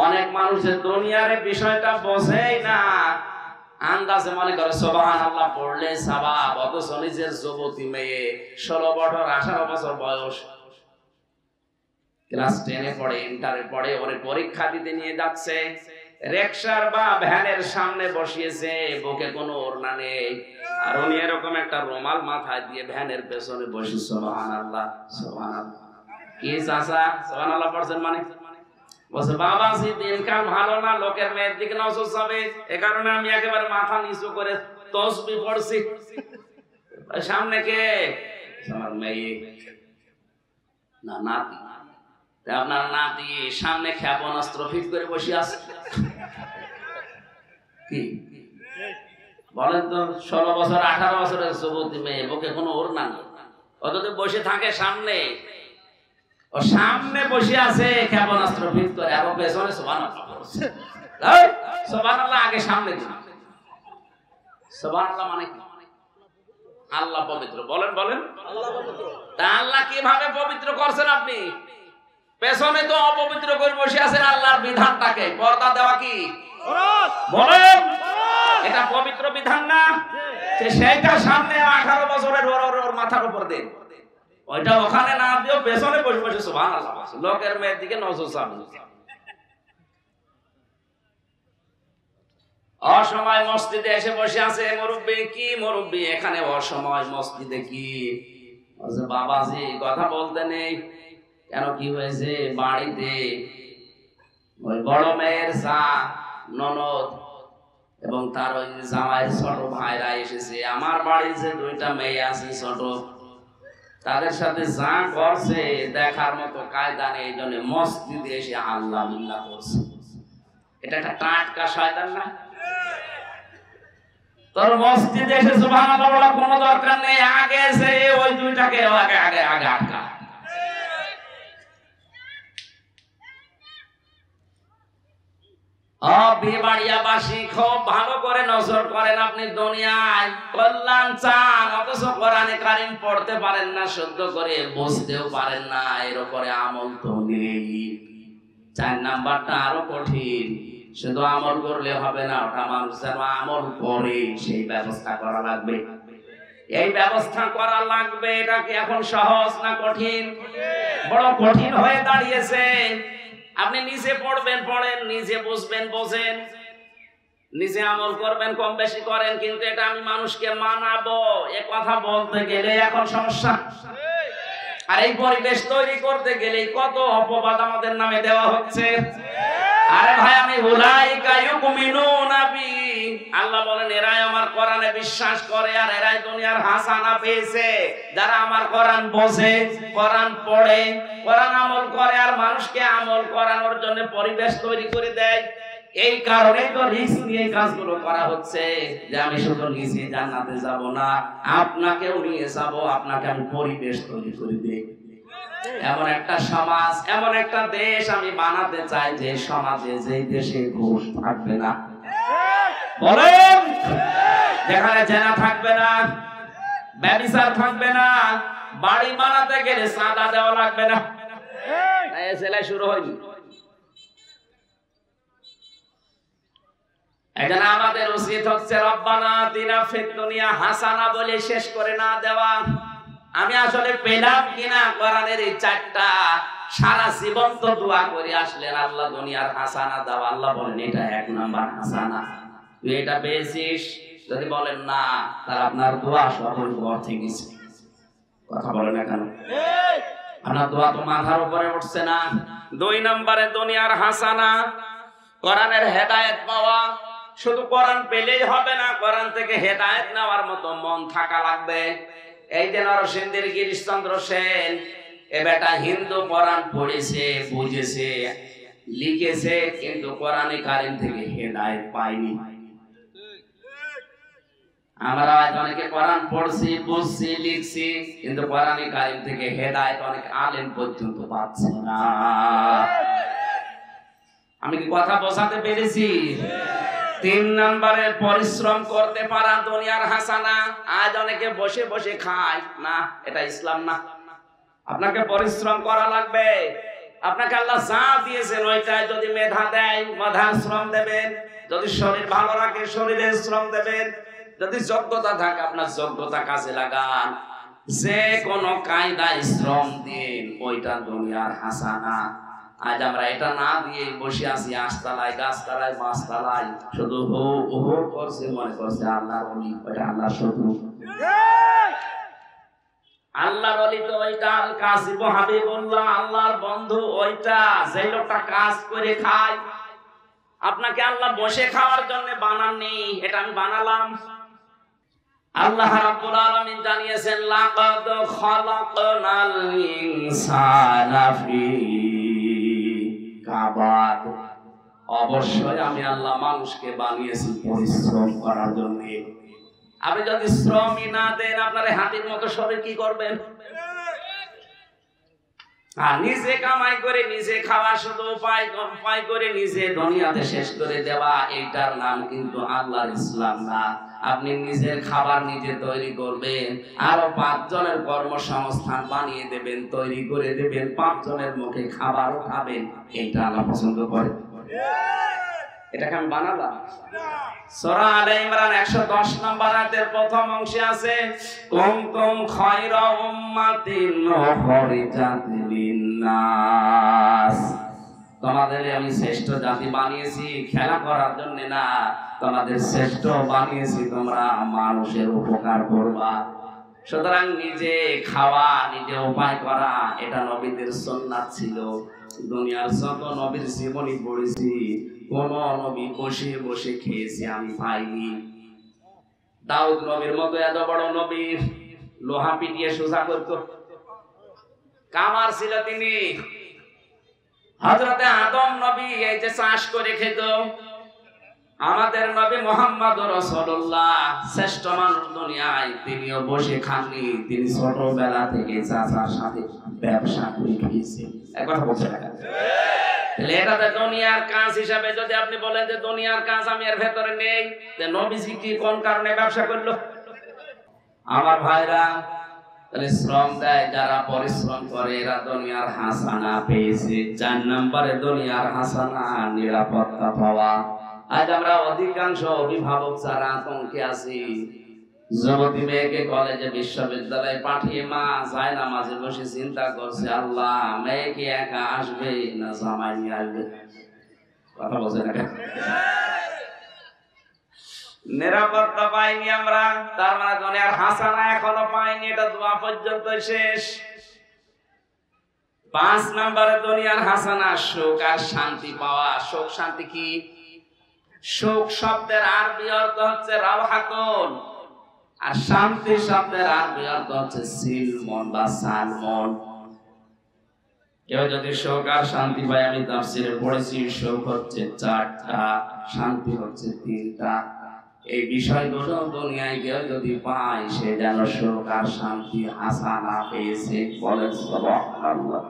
অনেক মানুষের দুনিয়ার বিষয়টা বোঝেই না, আন্দাজে মনে করে সুবহানাল্লাহ পড়লে সওয়াব, অথচ নিজের যুবতী মেয়ে 16 বছর 18 বছর বয়স, ক্লাস 10-এ পড়ে, ইন্টারে পড়ে, ওরে পরীক্ষা দিতে নিয়ে যাচ্ছে, রিকশার বা ভ্যানের সামনে বসিয়েছে, বুকে কোনো ওড়না নেই, আর উনি এরকম একটা রুমাল মাথায় দিয়ে ভ্যানের পেছনে বসে সুবহানাল্লাহ সুবহানাল্লাহ। কি চাচা সুবহানাল্লাহ পড়ছেন মানে? বলছে বাবাজি দিনকাল ভালো না, লোকের মেয়ের দিকে নজর যাবে, এ কারণে আমি একেবারে মাথা নিচু করে তাসবিহ পড়ছি। সামনে কে? আমার মেয়ে না নাতি। আপনার নাতি সামনে ক্ষেপণাস্ত্র ফিট করে বসে আছে। কি বলেন তো, 16 বছর 18 বছরের যুবতী মেয়ে, বুকে কোনো ওড়না নেই, ও যদি বসে থাকে সামনে, ও সামনে বসে আছে ক্ষেপণাস্ত্র ফিট করে, আর পেছনে সুবহানাল্লাহ পড়ছে। এই সুবহানাল্লাহ আগে সামনে দিন। সুবহানাল্লাহ মানে কি? আল্লাহ পবিত্র। বলেন বলেন আল্লাহ পবিত্র। তা আল্লাহ কিভাবে পবিত্র করছেন আপনি? পেছনে তো অপবিত্র করে বসে আছেন আল্লাহর বিধানটাকে। পর্দা দেওয়া কি ফরজ? বলেন এটা পবিত্র বিধান না? সেইটা সামনে 18 বছরের ওর মাথার উপর দেন, ওইটা ওখানে না দিও, পেছনে বসে বসে সুবহানাল্লাহ, লোকের মেয়ের দিকে নজর যাবে। অসময় মসজিদে এসে বসে আছে মুরব্বি। কি মুরব্বি এখানে অসময় মসজিদে? কি বাবাজি কথা বলতে নেই কেন? কি হয়েছে? বাড়িতে ওই বড় মেয়ের ননদ এবং তার ওই জামাইয়ের ছোট ভাইরা এসেছে। আমার বাড়ির যে 2টা মেয়ে আছে ছোট, তাদের সাথে যা করছে দেখার মতো কায়দা নেই। এই জন্য মসজিদে এসে আল্লাহ বিল্লাহ করছে। এটা একটা টাটকা শয়তান না? তোর মসজিদে এসে সুবহানাল্লাহ বলার কোনো দরকার নেই, আগে এসে ওই 2টাকে আগে আগে আগে আটকা। বিবাড়িয়াবাসী খুব ভালো করে নজর করেন। আপনি দুনিয়ায় কল্যাণ চান, অথচ কোরআনে কারিম পড়তে পারেন না, শুদ্ধ করে বুঝতেও পারেন না, এর উপরে আমল তো নেই। 4 নাম্বারটা আরো কঠিন। শুধু আমল করলে হবে না, ওটা মানুষ যেন আমল করে সেই ব্যবস্থা করা লাগবে। এই ব্যবস্থা করা লাগবে। এটা কি এখন সহজ না কঠিন? বড় কঠিন হয়ে দাঁড়িয়েছে। আপনি নিজে পড়বেন, পড়েন, নিজে বুঝবেন, বোঝেন, নিজে আমল করবেন, কম বেশি করেন, কিন্তু এটা আমি মানুষকে মানাবো এ কথা বলতে গেলে এখন সমস্যা। আর এই পরিবেশ তৈরি করতে গেলে কত অপবাদ আমাদের নামে দেওয়া হচ্ছে। আরে ভাই, আমি উলাইকা ইউমিনুনা বি, আল্লাহ বলেন এরাই আমার কোরআনে বিশ্বাস করে আর এরাই দুনিয়ার হাসানা পেয়েছে। যারা আমার কোরআন বোঝে, কোরআন পড়ে, কোরআন আমল করে আর মানুষকে আমল করানোর জন্য পরিবেশ তৈরি করে দেয়। এই কারণেই তো রিস্ক নিয়ে কাজগুলো করা হচ্ছে, যে আমি শুধু নিজে জান্নাতে যাব না, আপনাকেও নিয়ে যাব, আপনাকে আমি পরিবেশ তৈরি করে দেই। এমন একটা সমাজ, এমন একটা দেশ আমি বানাতে চাই যে সমাজে, যে দেশে ঘুষ থাকবে না, বলেন, যেখানে জেনা থাকবে না, ব্যভিচার থাকবে না, বাড়ি বানাতে গেলে চাঁদা দেওয়া লাগবে না। এই সেলাই শুরু হয়নি। এখানে আমাদের উচিত হচ্ছে রব্বানা আতিনা ফিদ দুনিয়া হাসানা বলে শেষ করে না দেওয়া। আমি আসলে পেলাম কিনা কোরআনের এই 4টা, সারা জীবন তো দোয়া করে আসলেন আল্লাহ দুনিয়ার হাসানা দাও। আল্লাহ বলেন এটা 1 নাম্বার হাসানা, তুই এটা পেয়েছিস, যদি বলেন না, তার আপনার দোয়া সব অর্থে গেছে। কথা বলেন না কেন? আপনার দোয়া তো মাথার উপরে উঠছে না। 2 নম্বরে দুনিয়ার হাসানা, কোরআনের হেদায়েত পাওয়া। শুধু কোরআন পেলেই হবে না, কোরআন থেকে হেদায়েত নেওয়ার মতো মন থাকা লাগবে। এই যে নরসিংদীর গিরিশচন্দ্র সেন, এ বেটা হিন্দু কোরআন পড়েছে, বুঝেছে, লিখেছে, কিন্তু কোরআনে কারিম থেকে হেদায়েত পায়নি। আমরা হয়তো অনেকে কোরআন পড়ছি, বুঝছি, লিখছি, কিন্তু কোরআনে কারিম থেকে হেদায়েত অনেক আলেম পর্যন্ত পাচ্ছে না। আমি কি কথা বোঝাতে পেরেছি? 3 নম্বরে পরিশ্রম করতে পারা দুনিয়ার হাসানা। আজ অনেকে বসে বসে খায় না, এটা ইসলাম না। আপনাকে পরিশ্রম করা লাগবে। আপনাকে আল্লাহ যা দিয়েছেন ওইটাই যদি মেধা দেয়, মেধার শ্রম দেবেন। যদি শরীর ভালো রাখে, শরীরের শ্রম দেবেন। যদি যোগ্যতা থাকে, আপনার যোগ্যতা কাজে লাগান। যে কোনো কায়দায় শ্রম দিন, ওইটা দুনিয়ার হাসানা। আজ আমরা এটা না দিয়ে বসে আছি আশতলায়, গাছতলায়, মাছতলায়, শুধু হো হো করছে, মনে করছে আল্লাহর ওলি। ওইটা আল্লাহর শত্রু। আল্লাহর ওলি তো ওইটা, আল কাসিম হাবিবুল্লাহ, আল্লাহর বন্ধু ওইটা, যে লোকটা কাজ করে খায়। আপনাকে আল্লাহ বসে খাওয়ার জন্য বানাননি, এটা আমি বানালাম। আল্লাহ রাব্বুল আলামিন জানিয়েছেন, লাকাদ খালাকনাল ইনসানা ফি কাবাদ। অবশ্যই আমি আল্লাহ মানুষকে বানিয়েছি পরিশ্রম করার জন্য। আপনি যদি শ্রমই না দেন, আপনার হাতির মতো শরীর কি করবেন? আর নিজে কামাই করে নিজে খাওয়া, শুধু উপায় করে নিজে দুনিয়াতে শেষ করে দেওয়া, এইটার নাম কিন্তু আল্লাহর ইসলাম না। আপনি নিজের খাবার নিজে তৈরি করবেন, আরো 5 জনের কর্মসংস্থান বানিয়ে দেবেন, তৈরি করে দেবেন, 5 জনের মুখে খাবারও খাবেন। এইটা আল্লাহ পছন্দ করে। এটাকে আমি বানালাম। সূরা আলে ইমরান 110 নম্বর আয়াতের প্রথম অংশে আছে, কুনতুম খায়রা উম্মাতিন উখরিজাত লিন-নাস। তোমাদের আমি শ্রেষ্ঠ জাতি বানিয়েছি খেলা করার জন্য না, তোমাদের শ্রেষ্ঠ বানিয়েছি তোমরা মানুষের উপকার করবা। সুতরাং নিজে খাওয়া, নিজে উপায় করা, এটা নবীদের সুন্নাত ছিল। দুনিয়ার যত নবীর জীবনী পড়েছি, কোন নবী বসে বসে খেয়েছে আমি পাইনি। দাউদ নবীর মতো এত বড় নবী লোহা পিটিয়ে সোজা করত, কামার ছিল তিনি। হযরতে আদম নবী এই যে চাষ করে খেত। আমাদের নবী মুহাম্মদ রাসূলুল্লাহ শ্রেষ্ঠ মানুষ দুনিয়ায়, তিনিও বসে খাননি। তিনি ছোটবেলা থেকে চাচার সাথে ব্যবসা করে খেয়েছেন। একবার বলছে না? এটাতে দুনিয়ার কাজ হিসাবে যদি আপনি বলেন যে দুনিয়ার কাজ আমি এর ভেতরে নেই, যে নবীজি কি কোন কারণে ব্যবসা করলো? আমার ভাইরা, তাহলে শ্রম দেয় যারা, পরিশ্রম করে, এরা দুনিয়ার হাসানা পেয়েছে। 4 নম্বরে দুনিয়ার হাসানা নিরাপত্তা পাওয়া। আজ আমরা অধিকাংশ অভিভাবক যারা আতঙ্কে আছি, যুবতী মেয়েকে কলেজে বিশ্ববিদ্যালয়ে পাঠিয়ে মা যায় না, মাঝে বসে চিন্তা করছে, আল্লাহ মেয়ে কি একা আসবে না জামাই নিয়ে আসবে? কথা বলছে না? নিরাপত্তা পাইনি আমরা, তার মানে দুনিয়ার হাসানা এখনো পাইনি। এটা দোয়া পর্যন্ত শেষ। 5 নম্বরে দুনিয়ার হাসানা সুখ আর শান্তি পাওয়া। সুখ শান্তি কি? সুখ শব্দের আরবি অর্থ হচ্ছে রাওহাতুন, আর শান্তি শব্দের আরবি অর্থ হচ্ছে সিলমন বা সালমন। কেউ যদি সুখ আর শান্তি পায়, আমি তাফসীরে পড়েছি, সুখ হচ্ছে 4টা, শান্তি হচ্ছে 3টা। এই বিষয়গুলো দুনিয়ায় কেউ যদি পায়, সে যেন সুখ আর শান্তি হাসানা পেয়েছে। বলেন সুবহানাল্লাহ।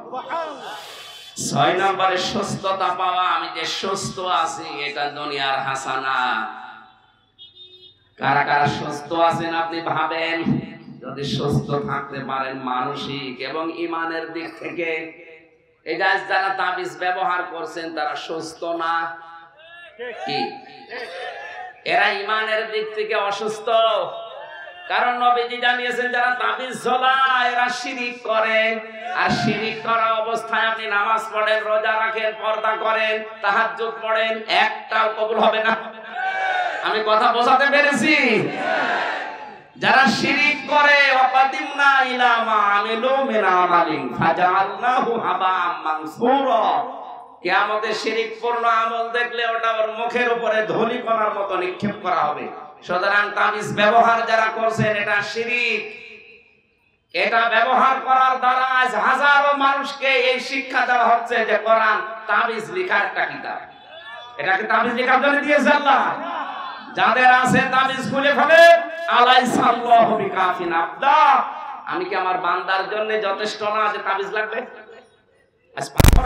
6 নম্বরে সুস্থতা পাওয়া। আমি যে সুস্থ আছি, এটা দুনিয়ার হাসানা। কারা কারা সুস্থ আছেন আপনি ভাবেন। যদি সুস্থ থাকতে পারেন মানসিক এবং ইমানের দিক থেকে, এই গাছ যারা তাবিজ ব্যবহার করছেন তারা সুস্থ না কি? এরা ইমানের দিক থেকে অসুস্থ। কারণ নবীজি জানিয়েছেন, যারা তাবিজ ঝোলায় এরা শিরিক করে। আর শিরিক করা অবস্থায় আপনি নামাজ পড়েন, রোজা রাখেন, পর্দা করেন, তাহাজ্জুদ পড়েন, একটাও কবুল হবে না। আমি কথা বোঝাতে পেরেছি? যারা শিরিক করে ওয়াকাদিমনা ইলা মা আমিলু মিন আমালিন ফাজআলনাহু হাবাআম মানসুরা, কিয়ামতে শিরিক পূর্ণ আমল দেখলে ওটা ওর মুখের উপরে ধূলিকণার মতো নিক্ষেপ করা হবে। সুতরাং তাবিজ ব্যবহার যারা করছেন এটা শিরিক। এটা ব্যবহার করার দ্বারা আজ হাজারো মানুষকে এই শিক্ষা দেওয়া হচ্ছে যে কোরআন তাবিজ লেখার একটা কিতাব। এটাকে তাবিজ লেখার জন্য দিয়েছে আল্লাহ। যাদের আছে তাবিজ খুলে ফেলে, আলাইসাল্লাহু বিকাফিন আবদা, আমি কি আমার বান্দার জন্য যথেষ্ট না যে তাবিজ লাগবে? আজ পাথর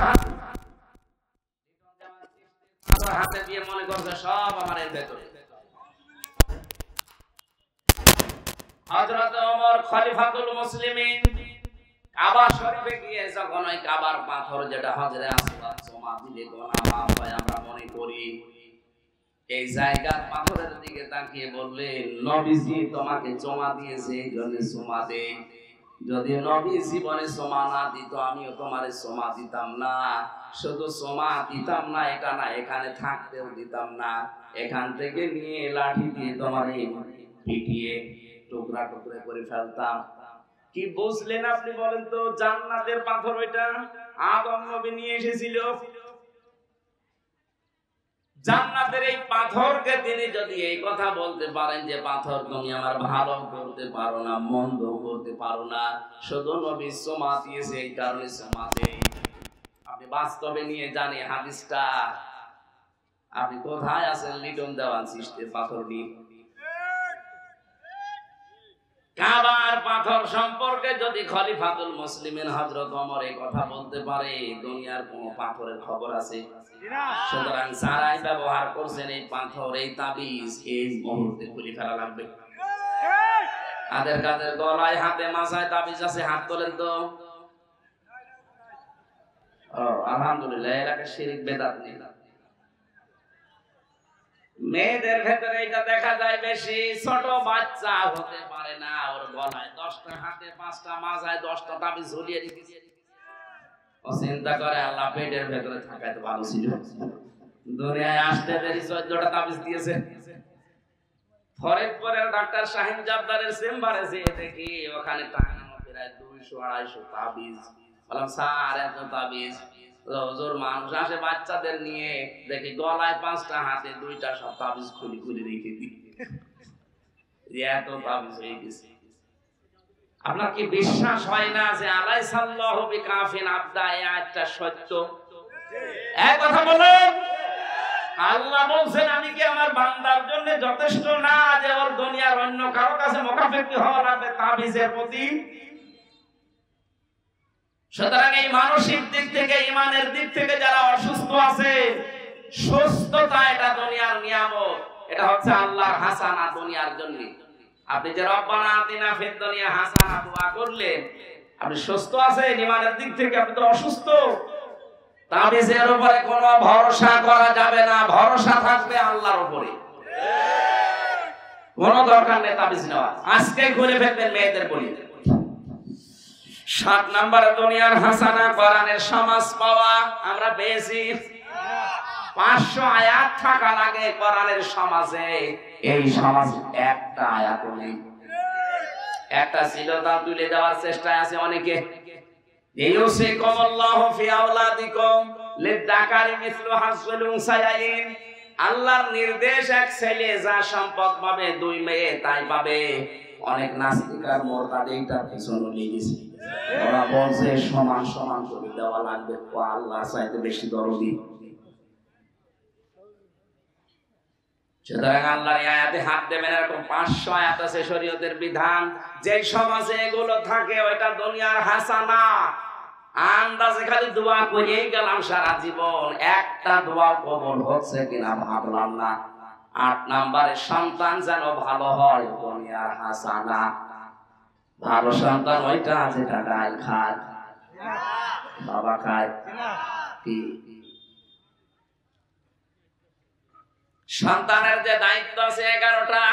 হাতে দিয়ে মনে করছে সব আমার এর ভেতরে। হযরত ওমর খলিফাতুল মুসলিমিন কাবা শরীফে গিয়ে যখন ওই কাবার পাথর যেটা হযরে আসওয়াদ জমা দিলে গোনা মাফ হয় আমরা মনে করি, এই জায়গার পাথরের দিকে তাকিয়ে বললেন, নবীজি তোমাকে জমা দিয়েছে এই জন্য জমা দে। যদি নবী জীবনে জমা না দিত আমিও তোমারে জমা দিতাম না। শুধু জমা দিতাম না এটা না, এখানে থাকতেও দিতাম না। এখান থেকে নিয়ে লাঠি দিয়ে তোমারে পিটিয়ে টুকরা টুকরা করে ফেলতাম। কি বুঝলেন আপনি বলেন তো? জান্নাতের পাথর ওইটা আদম নবী নিয়ে এসেছিল। জান্নাতের এই পাথরকে তিনি যদি এই কথা বলতে পারেন যে পাথর তুমি আমার ভালো করতে পারো না, মন্দ করতে পারো না, শুধু নবী সোমা দিয়েছে এই কারণে সোমা দেই। আপনি বাস্তবে নিয়ে জানি হাদিসটা। আপনি কোথায় আছেন লিটন দেওয়ান সৃষ্টির পাথর নিয়ে? কাবার পাথর সম্পর্কে যদি খলিফাতুল মুসলিমিন হযরত ওমর এই কথা বলতে পারে, দুনিয়ার কোন পাথরের খবর আছে? সুতরাং যারাই ব্যবহার করছেন এই পাথর, এই তাবিজ, এই মুহূর্তে খুলে ফেলা লাগবে। কাদের গলায় হাতে মাথায় তাবিজ আছে? হাত তোলেন তো। আলহামদুলিল্লাহ, এলাকা শিরিক বেদাত নেই। মেয়েদের ভেতরে এটা দেখা যায় বেশি। ছোট বাচ্চা হতে পারে না, ওর গলায় 10টা হাতে 5টা মাথায় 10টা তাবিজ ঝুলিয়ে দিয়েছে। ও চিন্তা করে আল্লাহ পেটের ভেতরে থাকায় তো ভালো ছিল, দুনিয়ায় আসতে দেরি 14টা তাবিজ দিয়েছে। ফরিদপুরের ডাক্তার শাহিন জাবদারের চেম্বারে যেয়ে দেখি ওখানে টাঙানো প্রায় 200-250 তাবিজ। বললাম স্যার এত তাবিজ? হুজুর মানুষ আসে বাচ্চাদের নিয়ে, দেখি গলায় 5টা হাতে 2টা সব তাবিজ খুলি খুলি রেখে দিই। এত তাবিজ হয়ে গেছে। আপনার কি বিশ্বাস হয় না যে আলাইসাল্লাহু বিকাফিন আবদা এই আয়াতটা সত্য? এক কথা বলেন, আল্লাহ বলছেন আমি কি আমার বান্দার জন্য যথেষ্ট না যে ওর দুনিয়ার অন্য কারো কাছে মুখাপেক্ষি হওয়া লাগবে তাবিজের প্রতি? সুতরাং এই মানসিক দিক থেকে, ইমানের দিক থেকে যারা অসুস্থ আছে, সুস্থতা এটা দুনিয়ার নিয়ামত, এটা হচ্ছে আল্লাহর হাসানা দুনিয়ার জন্য। আপনি যে রব্বানা আতিনা ফিদ দুনিয়া হাসানা দোয়া করলেন, আপনি সুস্থ আছেন ইমানের দিক থেকে, আপনি তো অসুস্থ। তাবিজের উপরে কোনো ভরসা করা যাবে না, ভরসা থাকবে আল্লাহর উপরে। কোনো দরকার নেই তাবিজ নেওয়া, আজকে ঘুরে ফেলবেন। মেয়েদের বলি 7 নম্বরে দুনিয়ার হাসানা কোরআনের সমাজ পাওয়া আমরা পেয়েছি। 500 আয়াত থাকা লাগে কোরআনের সমাজে, এই সমাজ একটা আয়াত নেই। একটা ছিল তা তুলে দেওয়ার চেষ্টায় আছে অনেকে। ইউসিকুমুল্লাহু ফি আওলাদিকুম লিযাকারি মিসলু হাজ্জিল উনসায়াইন। আল্লাহর নির্দেশ, এক ছেলে যা সম্পদ পাবে 2 মেয়ে তাই পাবে। অনেক নাস্তিকার মোরতাদ এইটার পিছনে লেগেছে, ওরা বলছে সমান সমান করে দেওয়া লাগবে, আল্লাহ চাইতে বেশি দরদি। সুতরাং আল্লাহর আয়াতে হাত দেবেন, এরকম 500 আয়াত আছে শরীয়তের বিধান। যে সমাজে এগুলো থাকে ওইটা দুনিয়ার হাসানা। আন্দাজে খালি দোয়া করেই গেলাম সারা জীবন, একটা দোয়া কবুল হচ্ছে কিনা ভাবলাম না। 8 নম্বরে সন্তান যেন ভালো হয়, দুনিয়ার হাসানা। ভালো সন্তান ওইটা যেটা ডাল খায়, বাবা খায়। কি সন্তানের যে দায়িত্ব আছে 11টা,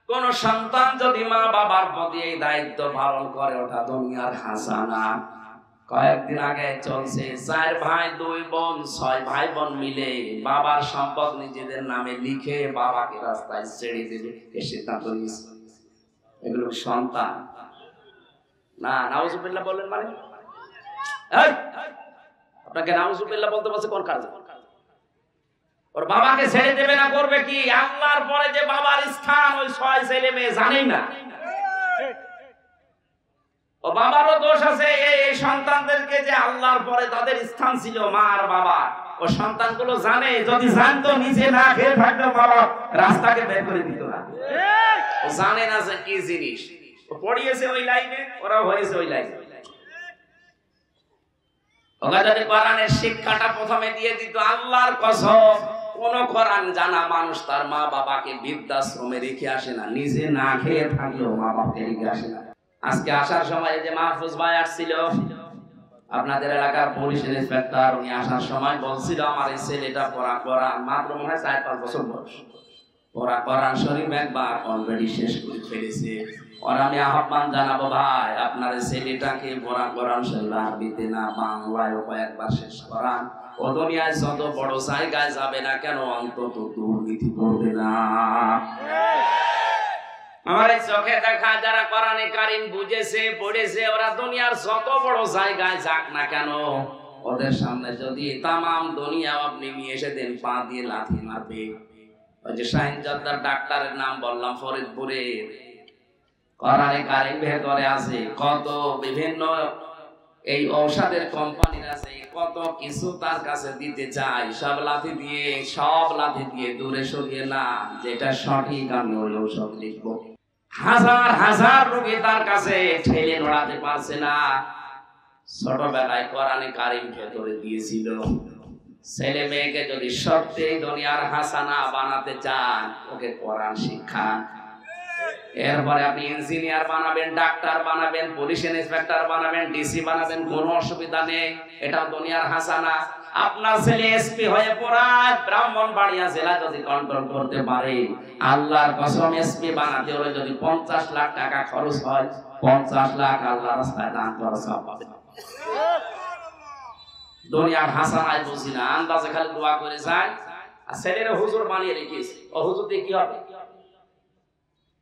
কোন সন্তান যদি মা বাবার প্রতি এই দায়িত্ব পালন করে ওটা দুনিয়ার হাসানা। কয়েকদিন আগে চলছে 4 ভাই 2 বোন 6 ভাই বোন মিলে বাবার সম্পদ নিজেদের নামে লিখে বাবাকে রাস্তায় ছেড়ে দেবে এই সিদ্ধান্ত নিয়েছে। এগুলো সন্তান না, নাউজুবিল্লাহ বলেন মানে এই আপনাকে নাউজুবিল্লাহ বলতে বলছে কোন কারণে? ওর বাবাকে ছেড়ে দেবে না, করবে কি? আল্লাহর পরে যে বাবার স্থান ওই 6 ছেলে মেয়ে জানেই না। ও বাবারও দোষ আছে এই সন্তানদেরকে যে আল্লাহর পরে তাদের স্থান ছিল মা আর বাবা। ও সন্তানগুলো জানে, যদি জানতো নিজে না খেয়ে থাকতো বাবা রাস্তাকে বের করে দিত না। ও জানে না যে কি জিনিস, ও পড়িয়েছে ওই লাইনে, ওরা হয়েছে ওই লাইনে। ওরা যদি কোরআনের শিক্ষাটা প্রথমে দিয়ে দিত, আল্লাহর কসম কোন কোরআন জানা মানুষ তার মা বাবাকে বৃদ্ধাশ্রমে রেখে আসে না, নিজে না খেয়ে থাকলেও মা বাবাকে রেখে আসে না। আজকে আসার সময় যে মাহফুজ ভাই আসছিল, আপনাদের এলাকার পুলিশ ইন্সপেক্টর, উনি আসার সময় বলছিল আমার এই ছেলেটা পড়া কোরআন মাত্র মনে হয় 4-5 বছর বয়স, পড়া কোরআন শরীফ একবার অলরেডি শেষ করে ফেলেছে। আর আমি আহ্বান জানাবো ভাই, আপনার ছেলেটাকে পড়া কোরআন শরীফ আরবিতে না বাংলায় কয়েকবার শেষ করান। ও দুনিয়ায় যত বড় জায়গায় যাবে না কেন অন্তত দুর্নীতি করবে না। আমার এই চোখে দেখা যারা কোরআনে কারীম বুঝেছে পড়েছে, ওরা দুনিয়ার যত বড় জায়গায় যাক না কেন, ওদের সামনে যদি তামাম দুনিয়া আপনি নিয়ে এসে দেন, পা দিয়ে লাথি মারবে। ওই যে শাহিন জর্দার ডাক্তারের নাম বললাম ফরিদপুরে, কোরআনে কারীম ভেতরে আছে কত বিভিন্ন এই ঔষধের কোম্পানি আছে, কত কিছু তার কাছে দিতে চাই, সব লাথি দিয়ে দূরে সরিয়ে না, যেটা সঠিক আমি ওই ঔষধ লিখবো। হাজার হাজার রোগী তার কাছে ঠেলে নড়াতে পারছে না। ছোটবেলায় কোরআনে কারীম ভেতরে দিয়েছিল। ছেলে মেয়েকে যদি সত্যি দুনিয়ার হাসানা বানাতে চান, ওকে কোরআন শিক্ষা। এরপরে আপনি ইঞ্জিনিয়ার বানাবেন, ডাক্তার বানাবেন, পুলিশ ইন্সপেক্টর বানাবেন, ডিসি বানাবেন, কোনো অসুবিধা নেই, এটা দুনিয়ার হাসানা। আপনার ছেলে এসপি হয়ে পড়ায় ব্রাহ্মণবাড়িয়া জেলা যদি কন্ট্রোল করতে পারে, আল্লাহর কসম এসপি বানাতে হলে যদি 50 লাখ টাকা খরচ হয়, 50 লাখ আল্লাহর রাস্তায় দান করা সব পাবে। দুনিয়ার হাসানায় বুঝি না, আন্দাজে খালি দোয়া করে যায়। আর ছেলেরা হুজুর বানিয়ে রেখেছে, ও হুজুর দিয়ে কি হবে?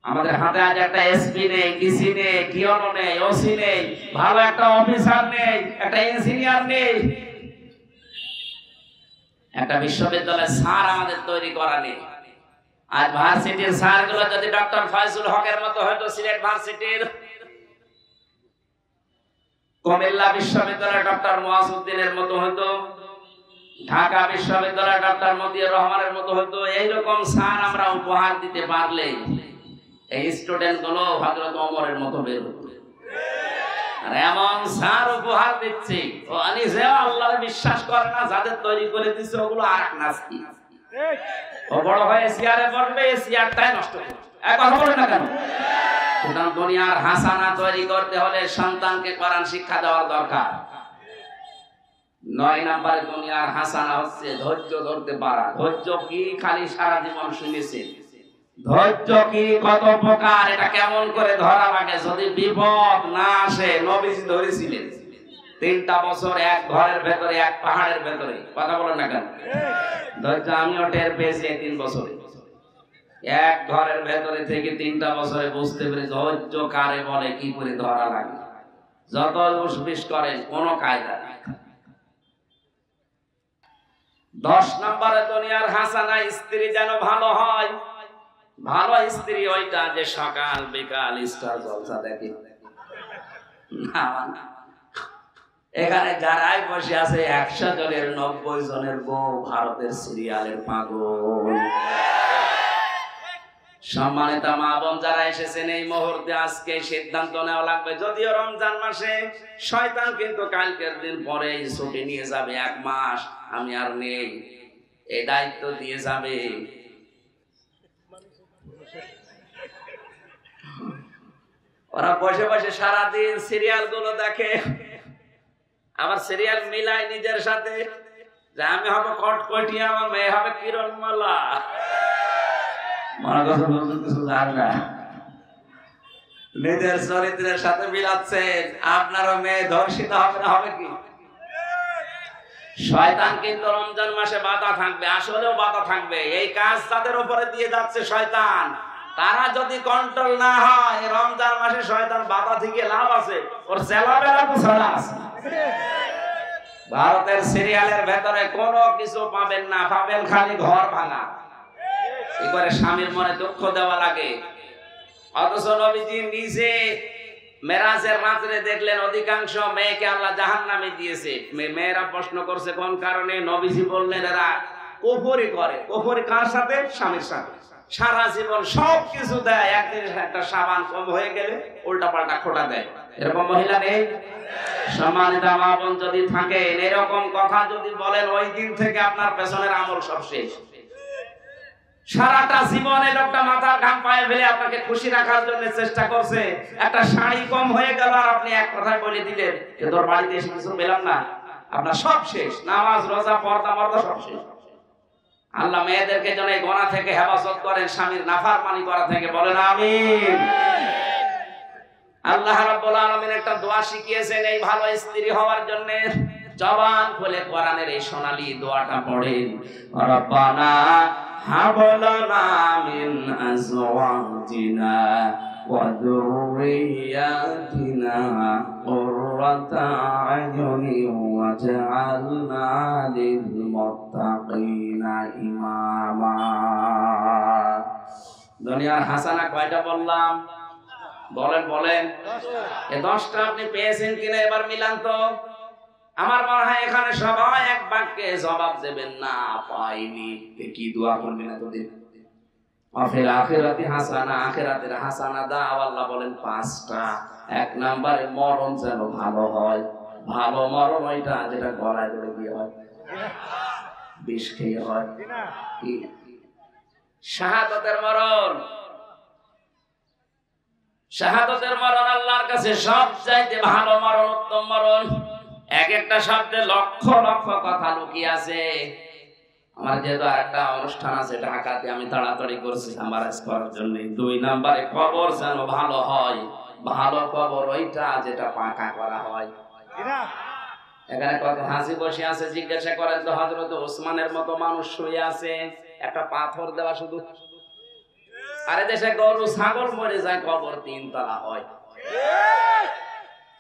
আমাদের হাতে আজ একটা এসপি নেই, ডিসি নেই, টিওনো নেই, ওসি নেই, ভালো একটা অফিসার নেই, একটা ইঞ্জিনিয়ার নেই, একটা বিশ্ববিদ্যালয়ের স্যার আমাদের তৈরি করা নেই। আজ ভার্সিটির স্যার গুলো যদি ডক্টর ফয়জুল হকের মতো হয়তো সিলেট ভার্সিটির, কুমিল্লা বিশ্ববিদ্যালয়ের ডক্টর মুয়াজ্জুদ্দিনের মতো হয়তো, ঢাকা বিশ্ববিদ্যালয়ের ডক্টর মতিউর রহমানের মতো হয়তো, এইরকম স্যার আমরা উপহার দিতে পারলে এই স্টুডেন্ট গুলো হযরত ওমরের মতো বের হতো। আর এমন স্যার উপহার দিচ্ছে, ও নিজে আল্লাহর বিশ্বাস করে না, যাদের তৈরি করে দিচ্ছে ওগুলো আরেক নাস্তিক। ও বড় হয়ে চেয়ারে বসবে, চেয়ারটাই নষ্ট করবে। কথা বলে না কেন? সুতরাং দুনিয়ার হাসানা তৈরি করতে হলে সন্তানকে কোরআন শিক্ষা দেওয়ার দরকার। 9 নম্বরে দুনিয়ার হাসানা হচ্ছে ধৈর্য ধরতে পারা। ধৈর্য কি খালি সারা জীবন শুনেছেন, ধৈর্য কি কত প্রকার, এটা কেমন করে ধরা লাগে যদি বিপদ না আসে। নবীজি ধরেছিলেন 3টা বছর এক ঘরের ভেতরে, এক পাহাড়ের ভেতরে। কথা বলেন না কেন? ধৈর্য আমিও টের পেয়েছি 3 বছরে, এক ঘরের ভেতরে থেকে 3টা বছরে বুঝতে পেরে ধৈর্য কারে বলে, কি করে ধরা লাগে। যত উসবিস করেন কোনো কায়দা নেই। 10 নম্বরে দুনিয়ার হাসানা স্ত্রী যেন ভালো হয়। ভালো স্ত্রী ওইটা যে সকাল বিকাল স্টার জলসা দেখে। এখানে যারাই বসে আছে 100 জনের 90 জনের বউ ভারতের সিরিয়ালের পাগল। সম্মানিত মা বোন যারা এসেছেন, এই মুহূর্তে আজকে সিদ্ধান্ত নেওয়া লাগবে। যদিও রমজান মাসে শয়তান কিন্তু কালকের দিন পরে ছুটি নিয়ে যাবে, 1 মাস আমি আর নেই, এই দায়িত্ব দিয়ে যাবে। ওরা বসে বসে সারাদিন সিরিয়াল গুলো দেখে, আবার সিরিয়াল মিলাই নিজের সাথে, যে আমি হবে কটকটিয়া, আমার মেয়ে হবে কিরণমালা। মনে কথা বলতে কিছু জানে না। নিজের চরিত্রের সাথে মিলাচ্ছেন, আপনারও মেয়ে ধর্ষিত হবে না, হবে কি? শয়তান কিন্তু রমজান মাসে বাধা থাকবে, আসলেও বাধা থাকবে। এই কাজ তাদের উপরে দিয়ে যাচ্ছে শয়তান। তারা যদি কন্ট্রোল না হয়, রমজান মাসে শয়তান বাধা থেকে লাভ আছে, ওর চেলাবেলা তো ছাড়া আছে। ভারতের সিরিয়ালের ভেতরে কোনো কিছু পাবেন না, পাবেন খালি ঘর ভাঙা। এবারে স্বামীর মনে দুঃখ দেওয়া লাগে। অথচ নবীজি নিজে মেরাজের রাত্রে দেখলেন অধিকাংশ মেয়েকে আল্লাহ জাহান্নামে দিয়েছে। মেয়েরা প্রশ্ন করছে কোন কারণে? নবীজি বললেন এরা কুফরি করে। কুফরি কার সাথে? স্বামীর সাথে। সারা জীবন সব কিছু দেয়, একদিন একটা সাবান কম হয়ে গেলে উল্টা পাল্টা খোটা দেয়। এরকম মহিলা নেই? সম্মানিত মা বোন যদি থাকেন, এরকম কথা যদি বলেন, ওই দিন থেকে আপনার পেছনের আমল সব শেষ। সারাটা জীবনে লোকটা মাথার ঘাম পায়ে ফেলে আপনাকে খুশি রাখার জন্য চেষ্টা করছে, একটা শাড়ি কম হয়ে গেল আর আপনি এক কথায় বলে দিলেন যে তোর বাড়িতে এসে কিছু পেলাম না, আপনার সব শেষ। নামাজ রোজা পর্দা মর্দা সব শেষ। আল্লাহ মেয়েদেরকে যেন এই গোনা থেকে হেফাজত করেন, স্বামীর নাফরমানি করা থেকে, বলেন আমিন। আল্লাহ রাব্বুল আলামিন একটা দোয়া শিখিয়েছেন এই ভালো স্ত্রী হওয়ার জন্য। জবান খুলে কোরআনের এই সোনালী দোয়াটা পড়েন, রব্বানা হাব লানা মিন আজওয়াজিনা ওয়া যুররিয়াতিনা কুররাতা আয়ুনি ওয়াজআলনা লিল মুত্তাকিনা ইমামা। দুনিয়ার হাসানা কয়টা বললাম? বলেন বলেন। এই 10টা আপনি পেয়েছেন কিনা এবার মিলান তো। আমার মনে হয় এখানে সবাই এক বাক্যে জবাব দেবেন না পাইনি। কি দোয়া করবেন এতদিন? আফিল আখিরাতি হাসানা, আখিরাতের হাসানা দাও। আল্লাহ বলেন 5টা। 1 নম্বরে মরণ যেন ভালো হয়। ভালো মরণ ওইটা যেটা গলায় ধরে গিয়ে হয়, বিষ খেয়ে হয়। কি? শাহাদাতের মরণ। শাহাদাতের মরণ আল্লাহর কাছে সবচাইতে ভালো মরণ, উত্তম মরণ। এক একটা শব্দে লক্ষ লক্ষ কথা লুকিয়ে আছে। আমার যেহেতু আরেকটা অনুষ্ঠান আছে ঢাকাতে, আমি তাড়াতাড়ি করছি সামারাইজ করার জন্য। 2 নম্বরে কবর যেন ভালো হয়। ভালো কবর ওইটা যেটা পাকা করা হয়। এখানে কত হাসি বসে আছে, জিজ্ঞাসা করেন তো হযরত ওসমানের মতো মানুষ শুয়ে আছে, একটা পাথর দেওয়া শুধু। আরে দেশে গরু ছাগল মরে যায়, কবর 3 তলা হয়।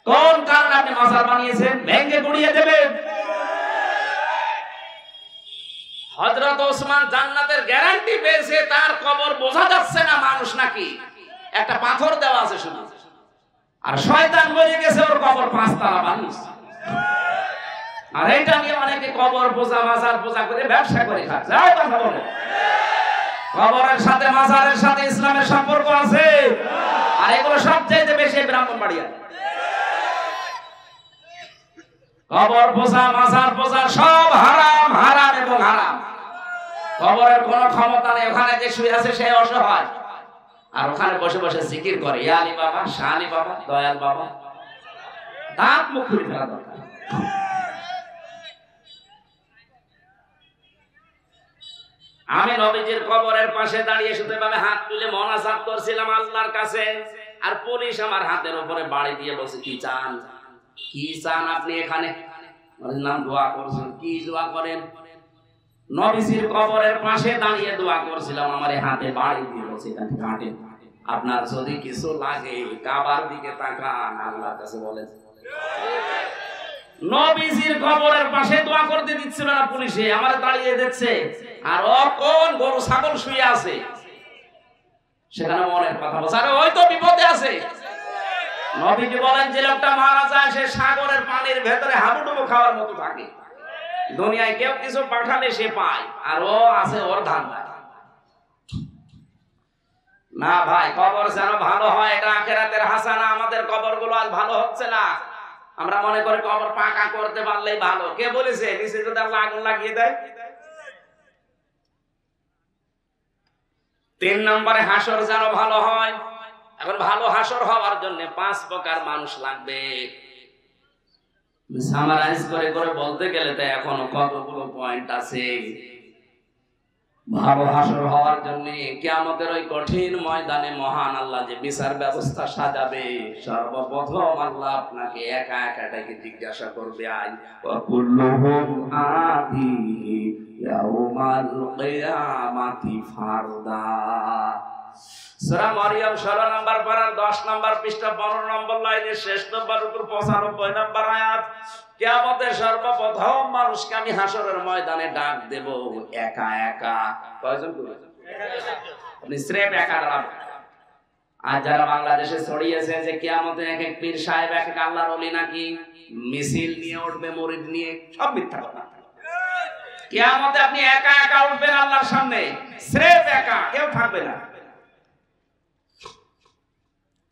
কোন কারণে আপনি মাজার বানিয়েছেন? ভেঙে গুড়িয়ে দেবেন। হযরত ওসমান জান্নাতের গ্যারান্টি পেয়েছে, তার কবর বোঝা যাচ্ছে না মানুষ নাকি, একটা পাথর দেওয়া আছে শুধু। আর শয়তান মরে গেছে, ওর কবর 5 তলা বানিয়েছে। আর এইটা নিয়ে অনেকে কবর পূজা, মাজার পূজা করে ব্যবসা করে খাচ্ছে। এই কথা বলে কবরের সাথে মাজারের সাথে ইসলামের সম্পর্ক আছে। আর এগুলো সবচেয়ে বেশি ব্রাহ্মণবাড়িয়া। কবর পূজা, মাজার পূজা সব হারাম, হারাম এবং হারাম। কবরের কোনো ক্ষমতা নেই। ওখানে যে শুয়ে আছে সে অসহায়, আর ওখানে বসে বসে জিকির করে, ইয়া আলী বাবা, শাহ আলী বাবা, দয়াল বাবা। দাঁত মুখ খুলে ফেলা দরকার। আমি নবীজির কবরের পাশে দাঁড়িয়ে শুধু এভাবে হাত তুলে মোনাজাত করছিলাম আল্লাহর কাছে, আর পুলিশ আমার হাতের উপরে বাড়ি দিয়ে বসে, কি চান, কি চান আপনি এখানে? নাম দোয়া করছেন। কি দোয়া করেন? নবীজির কবরের পাশে দাঁড়িয়ে দোয়া করছিলাম, আমার হাতে বাড়ি দিয়ে বসে, এখানে কাটেন। আপনার যদি কিছু লাগে কাবার দিকে তাকান, আল্লাহর কাছে বলেন। নবীজির কবরের পাশে দোয়া করতে দিচ্ছিল না পুলিশে, আমার দাঁড়িয়ে দেখছে। আর ও কোন গরু ছাগল শুয়ে আছে, সেখানে মনের কথা বলছে, আরে ওই তো বিপদে আছে। নবীজি বলেন যে লোকটা মারা যায় সে সাগরের পানির ভেতরে হাবুডুবু খাওয়ার মতো থাকে। দুনিয়ায় কেউ কিছু পাঠালে সে পায়, আর ও আছে ওর ধান্দা। না ভাই, কবর যেন ভালো হয়, এটা আখিরাতের হাসানা। আমাদের কবরগুলো আজ ভালো হচ্ছে না। আমরা মনে করি কবর পাকা করতে পারলেই ভালো। কে বলেছে? নিচে যদি আল্লাহ আগুন লাগিয়ে দেয়। 3 নম্বরে হাসর যেন ভালো হয়। এখন ভালো হাসর হওয়ার জন্য 5 প্রকার মানুষ লাগবে। সামারাইজ করে করে বলতে গেলে তো এখনো কতগুলো পয়েন্ট আছে। ভালো হাসর হওয়ার জন্য কিয়ামতের ওই কঠিন ময়দানে মহান আল্লাহ যে বিচার ব্যবস্থা সাজাবে, সর্বপ্রথম আল্লাহ আপনাকে একা একা ডেকে জিজ্ঞাসা করবে, আই ওয়া কুল্লুহুম আতিহি ইয়াউমাল কিয়ামাতি ফারদা। সূরা মারইয়াম 16 নম্বর পারার 10 নম্বর পৃষ্ঠা 15 নম্বর লাইনের শেষ নম্বর উপর 95 নম্বর আয়াত। কিয়ামতের সর্বপ্রথম মানুষকে আমি হাসরের ময়দানে ডাক দেব একা একা। কয়জন করে? আপনি স্রেফ একা দাঁড়াবেন। আর যারা বাংলাদেশে ছড়িয়েছে যে কিয়ামতে এক এক পীর সাহেব এক এক আল্লাহর ওলি নাকি মিছিল নিয়ে উঠবে মুরিদ নিয়ে, সব মিথ্যা কথা। কিয়ামতে আপনি একা একা উঠবেন আল্লাহর সামনে, স্রেফ একা, কেউ থাকবে না।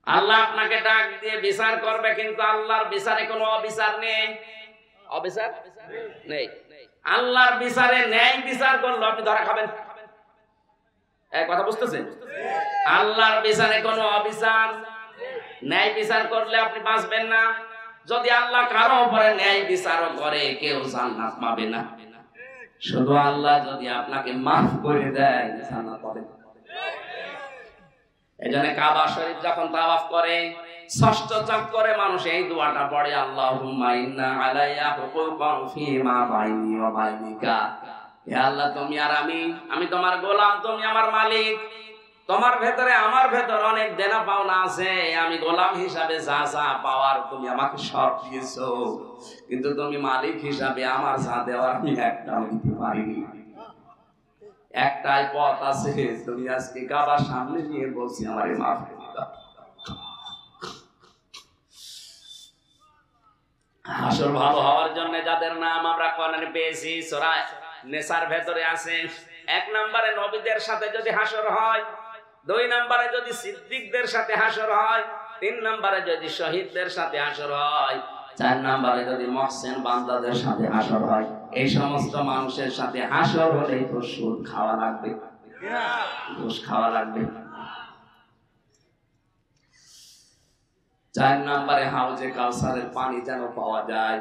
আল্লাহ আপনাকে ডাক দিয়ে বিচার করবে, কিন্তু আল্লাহর বিচারে কোনো অবিচার নেই। অবিচার নেই। আল্লাহর বিচারে ন্যায় বিচার করলে আপনি ধরা খাবেন। এই কথা বুঝতেছেন? আল্লাহর বিচারে কোনো অবিচার, ন্যায় বিচার করলে আপনি বাঁচবেন না। যদি আল্লাহ কারো উপরে ন্যায় বিচারও করে, কেউ জান্নাত পাবে না। শুধু আল্লাহ যদি আপনাকে মাফ করে দেয়, জান্নাত পাবেন। এজন্য কাবা শরীফ যখন তাওয়াফ করে, ষষ্ঠ চক্করে মানুষ এই দোয়াটা পড়ে, আল্লাহুম্মা ইন্না আলাইয়া হুকুকান ফীমা বাইনি ওয়া বাইনিকা। হে আল্লাহ, তুমি আর আমি তোমার গোলাম, তুমি আমার মালিক। তোমার ভেতরে আমার ভেতর অনেক দেনা পাওনা আছে। আমি গোলাম হিসাবে যা যা পাওয়ার তুমি আমাকে সব দিয়েছো, কিন্তু তুমি মালিক হিসাবে আমার যা দেওয়ার আমি একটাও দিতে পারিনি। একটাই পথ আছে, তুমি আজকে কাবার সামনে নিয়ে বলছি আমারে মাফ করে দাও। হাসর ভালো হওয়ার জন্য যাদের নাম আমরা কোরআনে পেয়েছি, সূরা নেসার ভেতরে আছে। 1 নম্বরে নবীদের সাথে যদি হাসর হয়, 2 নম্বরে যদি সিদ্দিকদের সাথে হাসর হয়, 3 নম্বরে যদি শহীদদের সাথে হাসর হয়, 4 নম্বরে যদি মুহসিন বান্দাদের সাথে হাসর হয়। এই সমস্ত মানুষের সাথে হাসর হলে তো সুদ খাওয়া লাগবে, ঘুষ খাওয়া লাগবে। 4 নম্বরে হাউজে কাউসারের পানি যেন পাওয়া যায়।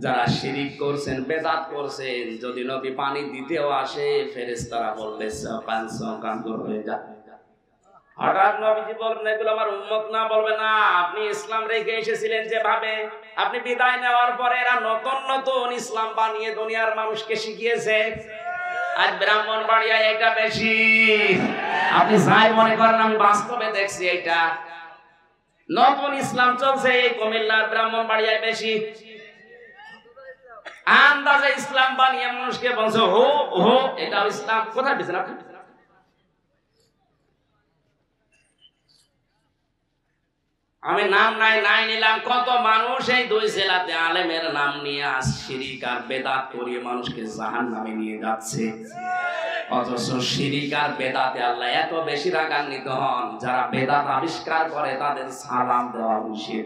যারা শিরিক করছেন, বেদাত করছেন, যদি নবী পানি দিতেও আসে, ফেরেশতারা বলবে সকান সকান দূর হয়ে যা। হঠাৎ নবীজি বলবেন এগুলো আমার উম্মত না, বলবে না, আপনি ইসলাম রেখে এসেছিলেন যেভাবে, আপনি বিদায় নেওয়ার পরে এরা নতুন নতুন ইসলাম বানিয়ে দুনিয়ার মানুষকে শিখিয়েছে। আজ ব্রাহ্মণবাড়িয়ায় এটা বেশি। আপনি যাই মনে করেন, আমি বাস্তবে দেখছি এটা নতুন ইসলাম চলছে এই কুমিল্লার ব্রাহ্মণবাড়িয়ায় বেশি। আন্দাজে ইসলাম বানিয়ে মানুষকে বলছে হো হো, এটা ইসলাম। কোথায় দিয়েছেন আপনি? আমি নাম নাই নিলাম। কত মানুষ এই 2 জেলাতে আলেমের নাম নিয়ে শিরিক আর বেদাত করিয়ে মানুষকে জাহান্নামে নিয়ে যাচ্ছে। অথচ শিরিক আর বেদাতে আল্লাহ এত বেশি রাগান্বিত হন, যারা বেদাত আবিষ্কার করে তাদের সালাম দেওয়া উচিত।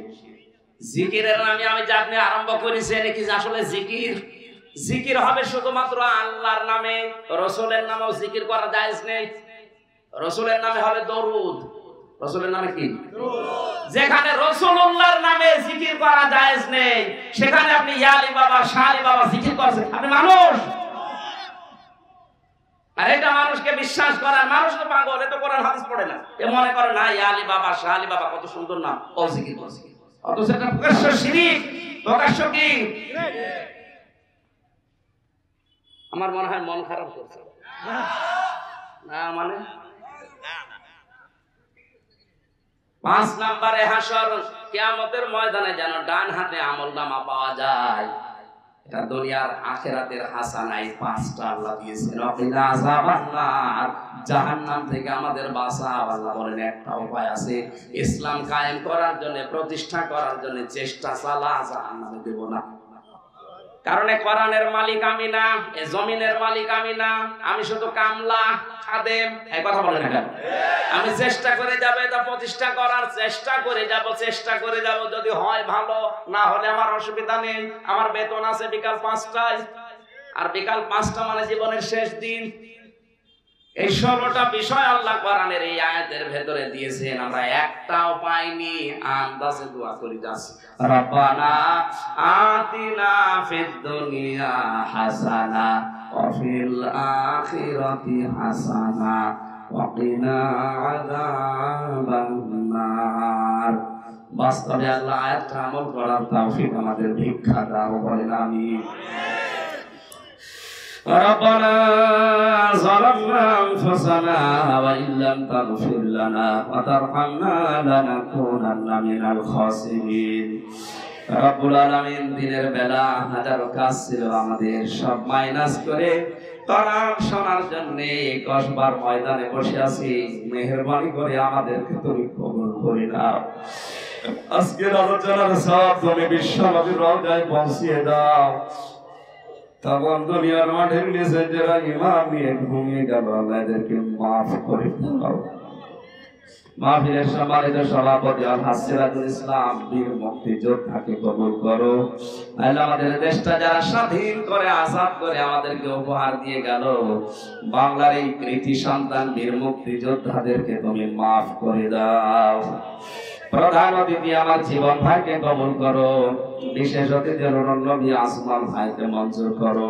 জিকিরের নামে আমি যে আপনি আরম্ভ করেছেন, কি আসলে জিকির হবে শুধুমাত্র আল্লাহর নামে। রাসূলের নামেও জিকির করা জায়েজ নেই। রাসূলের নামে হবে দরুদ। রাসূলের নামে কি? যেখানে রাসূলুল্লাহর নামে জিকির করা জায়েজ নেই, সেখানে আপনি ইয়া আলী বাবা, শাহ আলী বাবা জিকির করছেন। আপনি মানুষ, আর এটা মানুষকে বিশ্বাস করার, মানুষ তো পাগল, এ তো কোরআন হাদিস পড়ে না। এ মনে করে না ইয়া আলী বাবা, শাহ আলী বাবা কত সুন্দর নাম, ও জিকির করছে। অথচ এটা প্রকাশ্য শিরিক। প্রকাশ্য কি? আমার মনে হয় মন খারাপ করছে না, মানে 5 নম্বরে হাসর, কিয়ামতের ময়দানে যেন ডান হাতে আমলনামা পাওয়া যায়। এটা দুনিয়ার আখিরাতের হাসানায় 5টা আল্লাহ দিয়েছেন। ওয়াকিনা আযাবান্নার, জাহান্নাম থেকে আমাদের বাঁচাও। আল্লাহ বলেন একটা উপায় আছে, ইসলাম কায়েম করার জন্য, প্রতিষ্ঠা করার জন্য চেষ্টা চালা, জাহান্নামে দেব না। কারণ কোরআনের মালিক আমি না, এই জমিনের মালিক আমি না, আমি শুধু কামলা, খাদেম। এই কথা বলেন না কেন? আমি চেষ্টা করে যাব, এটা প্রতিষ্ঠা করার চেষ্টা করে যাব। যদি হয় ভালো, না হলে আমার অসুবিধা নেই। আমার বেতন আছে বিকাল 5টায়, আর বিকাল 5টা মানে জীবনের শেষ দিন। এই 16টা বিষয় আল্লাহ কোরআনের এই আয়াতের ভেতরে দিয়েছেন, আমরা একটাও পাইনি। আন্দাজে দোয়া করি যাচ্ছি, রব্বানা আতিনা ফিদ দুনিয়া হাসানা ওয়া ফিল আখিরাতি হাসানা ওয়া কিনা আযাবান নার। বাস্তবে আল্লাহ আয়াতটা আমল করার তৌফিক আমাদের ভিক্ষা দাও, বলেন আমিন। ربنا ظلمنا أنفسنا وإن لم تغفر لنا وترحمنا لنكونن من الخاسرين। রব্বুল আলামিন দিনের বেলা হাজারো কাজ ছিল আমাদের, সব মাইনাস করে কোরআন শোনার জন্য 10 বার ময়দানে বসে আছি। মেহেরবানি করে আমাদেরকে তুমি কবুল করে নাও। আজকের আলোচনার সব তুমি বিশ্বনবীর রওজায় পৌঁছিয়ে দাও। তখন দুনিয়ার মাঠের নিচে যারা ইমাম নিয়ে ঘুমিয়ে গেল, এদেরকে মাফ করে দাও। মাহফিলের সম্মানিত সভাপতি আলহাজ সিরাজুল ইসলাম বীর মুক্তিযোদ্ধাকে কবুল করো। আল্লাহ আমাদের দেশটা যারা স্বাধীন করে আজাদ করে আমাদেরকে উপহার দিয়ে গেল, বাংলার এই কৃতি সন্তান বীর মুক্তিযোদ্ধাদেরকে তুমি মাফ করে দাও। প্রধান অতিথি আমার জীবন ভাইকে কবুল করো। বিশেষ অতিথি নবী আসমান ভাইকে মঞ্জুর করো।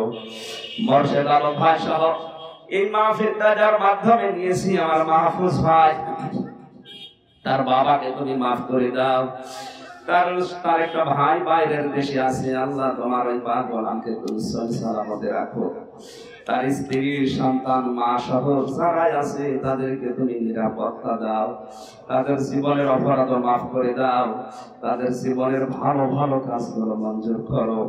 মোর্শেদ আলম ভাই সহ এই মাহফিলটা যার মাধ্যমে নিয়েছি আমার মাহফুজ ভাই, তার বাবাকে তুমি মাফ করে দাও। তার একটা ভাই বাইরের দেশে আছে, আল্লাহ তোমার ওই পাক গোলামকে তুমি সালামতে রাখো। তার স্ত্রী সন্তান মা সহ যারাই আছে তাদেরকে তুমি নিরাপত্তা দাও। তাদের জীবনের অপরাধ মাফ করে দাও। তাদের জীবনের ভালো ভালো কাজগুলো মঞ্জুর করো।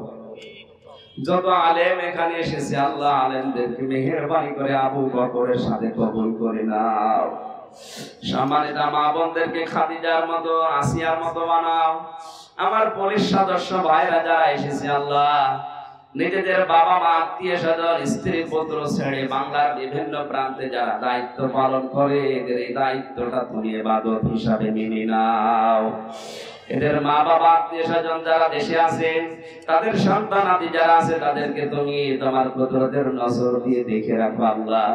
যত আলেম এখানে এসেছে আল্লাহ আলেমদেরকে মেহেরবানি করে আবু বকরের সাথে কবুল করে নাও। সম্মানিত মা বোনদেরকে খাদিজার মতো আসিয়ার মতো বানাও। আমার পুলিশ সদস্য ভাইরা যারা এসেছে আল্লাহ নিজেদের বাবা মা আত্মীয় স্বজন স্ত্রী পুত্র ছেড়ে বাংলার বিভিন্ন প্রান্তে যারা দায়িত্ব পালন করে, এদের এই দায়িত্বটা তুমি ইবাদত হিসাবে মেনে নাও। এদের মা বাবা আত্মীয় স্বজন যারা দেশে আছে, তাদের সন্তান আদি যারা আছে, তাদেরকে তুমি তোমার কুদরতের নজর দিয়ে দেখে রাখো আল্লাহ।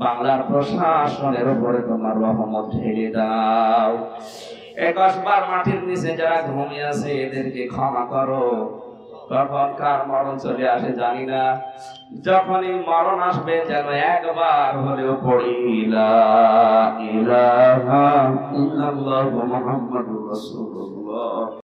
বাংলার প্রশাসনের উপরে তোমার রহমত ঢেলে দাও। 21 বার মাটির নিচে যারা ঘুমিয়ে আছে এদেরকে ক্ষমা করো। কখন কার মরণ চলে আসে জানি না, যখনই মরণ আসবে যেন একবার হলেও পড়ি লা ইলাহা ইল্লাল্লাহু মুহাম্মাদুর রাসূলুল্লাহ।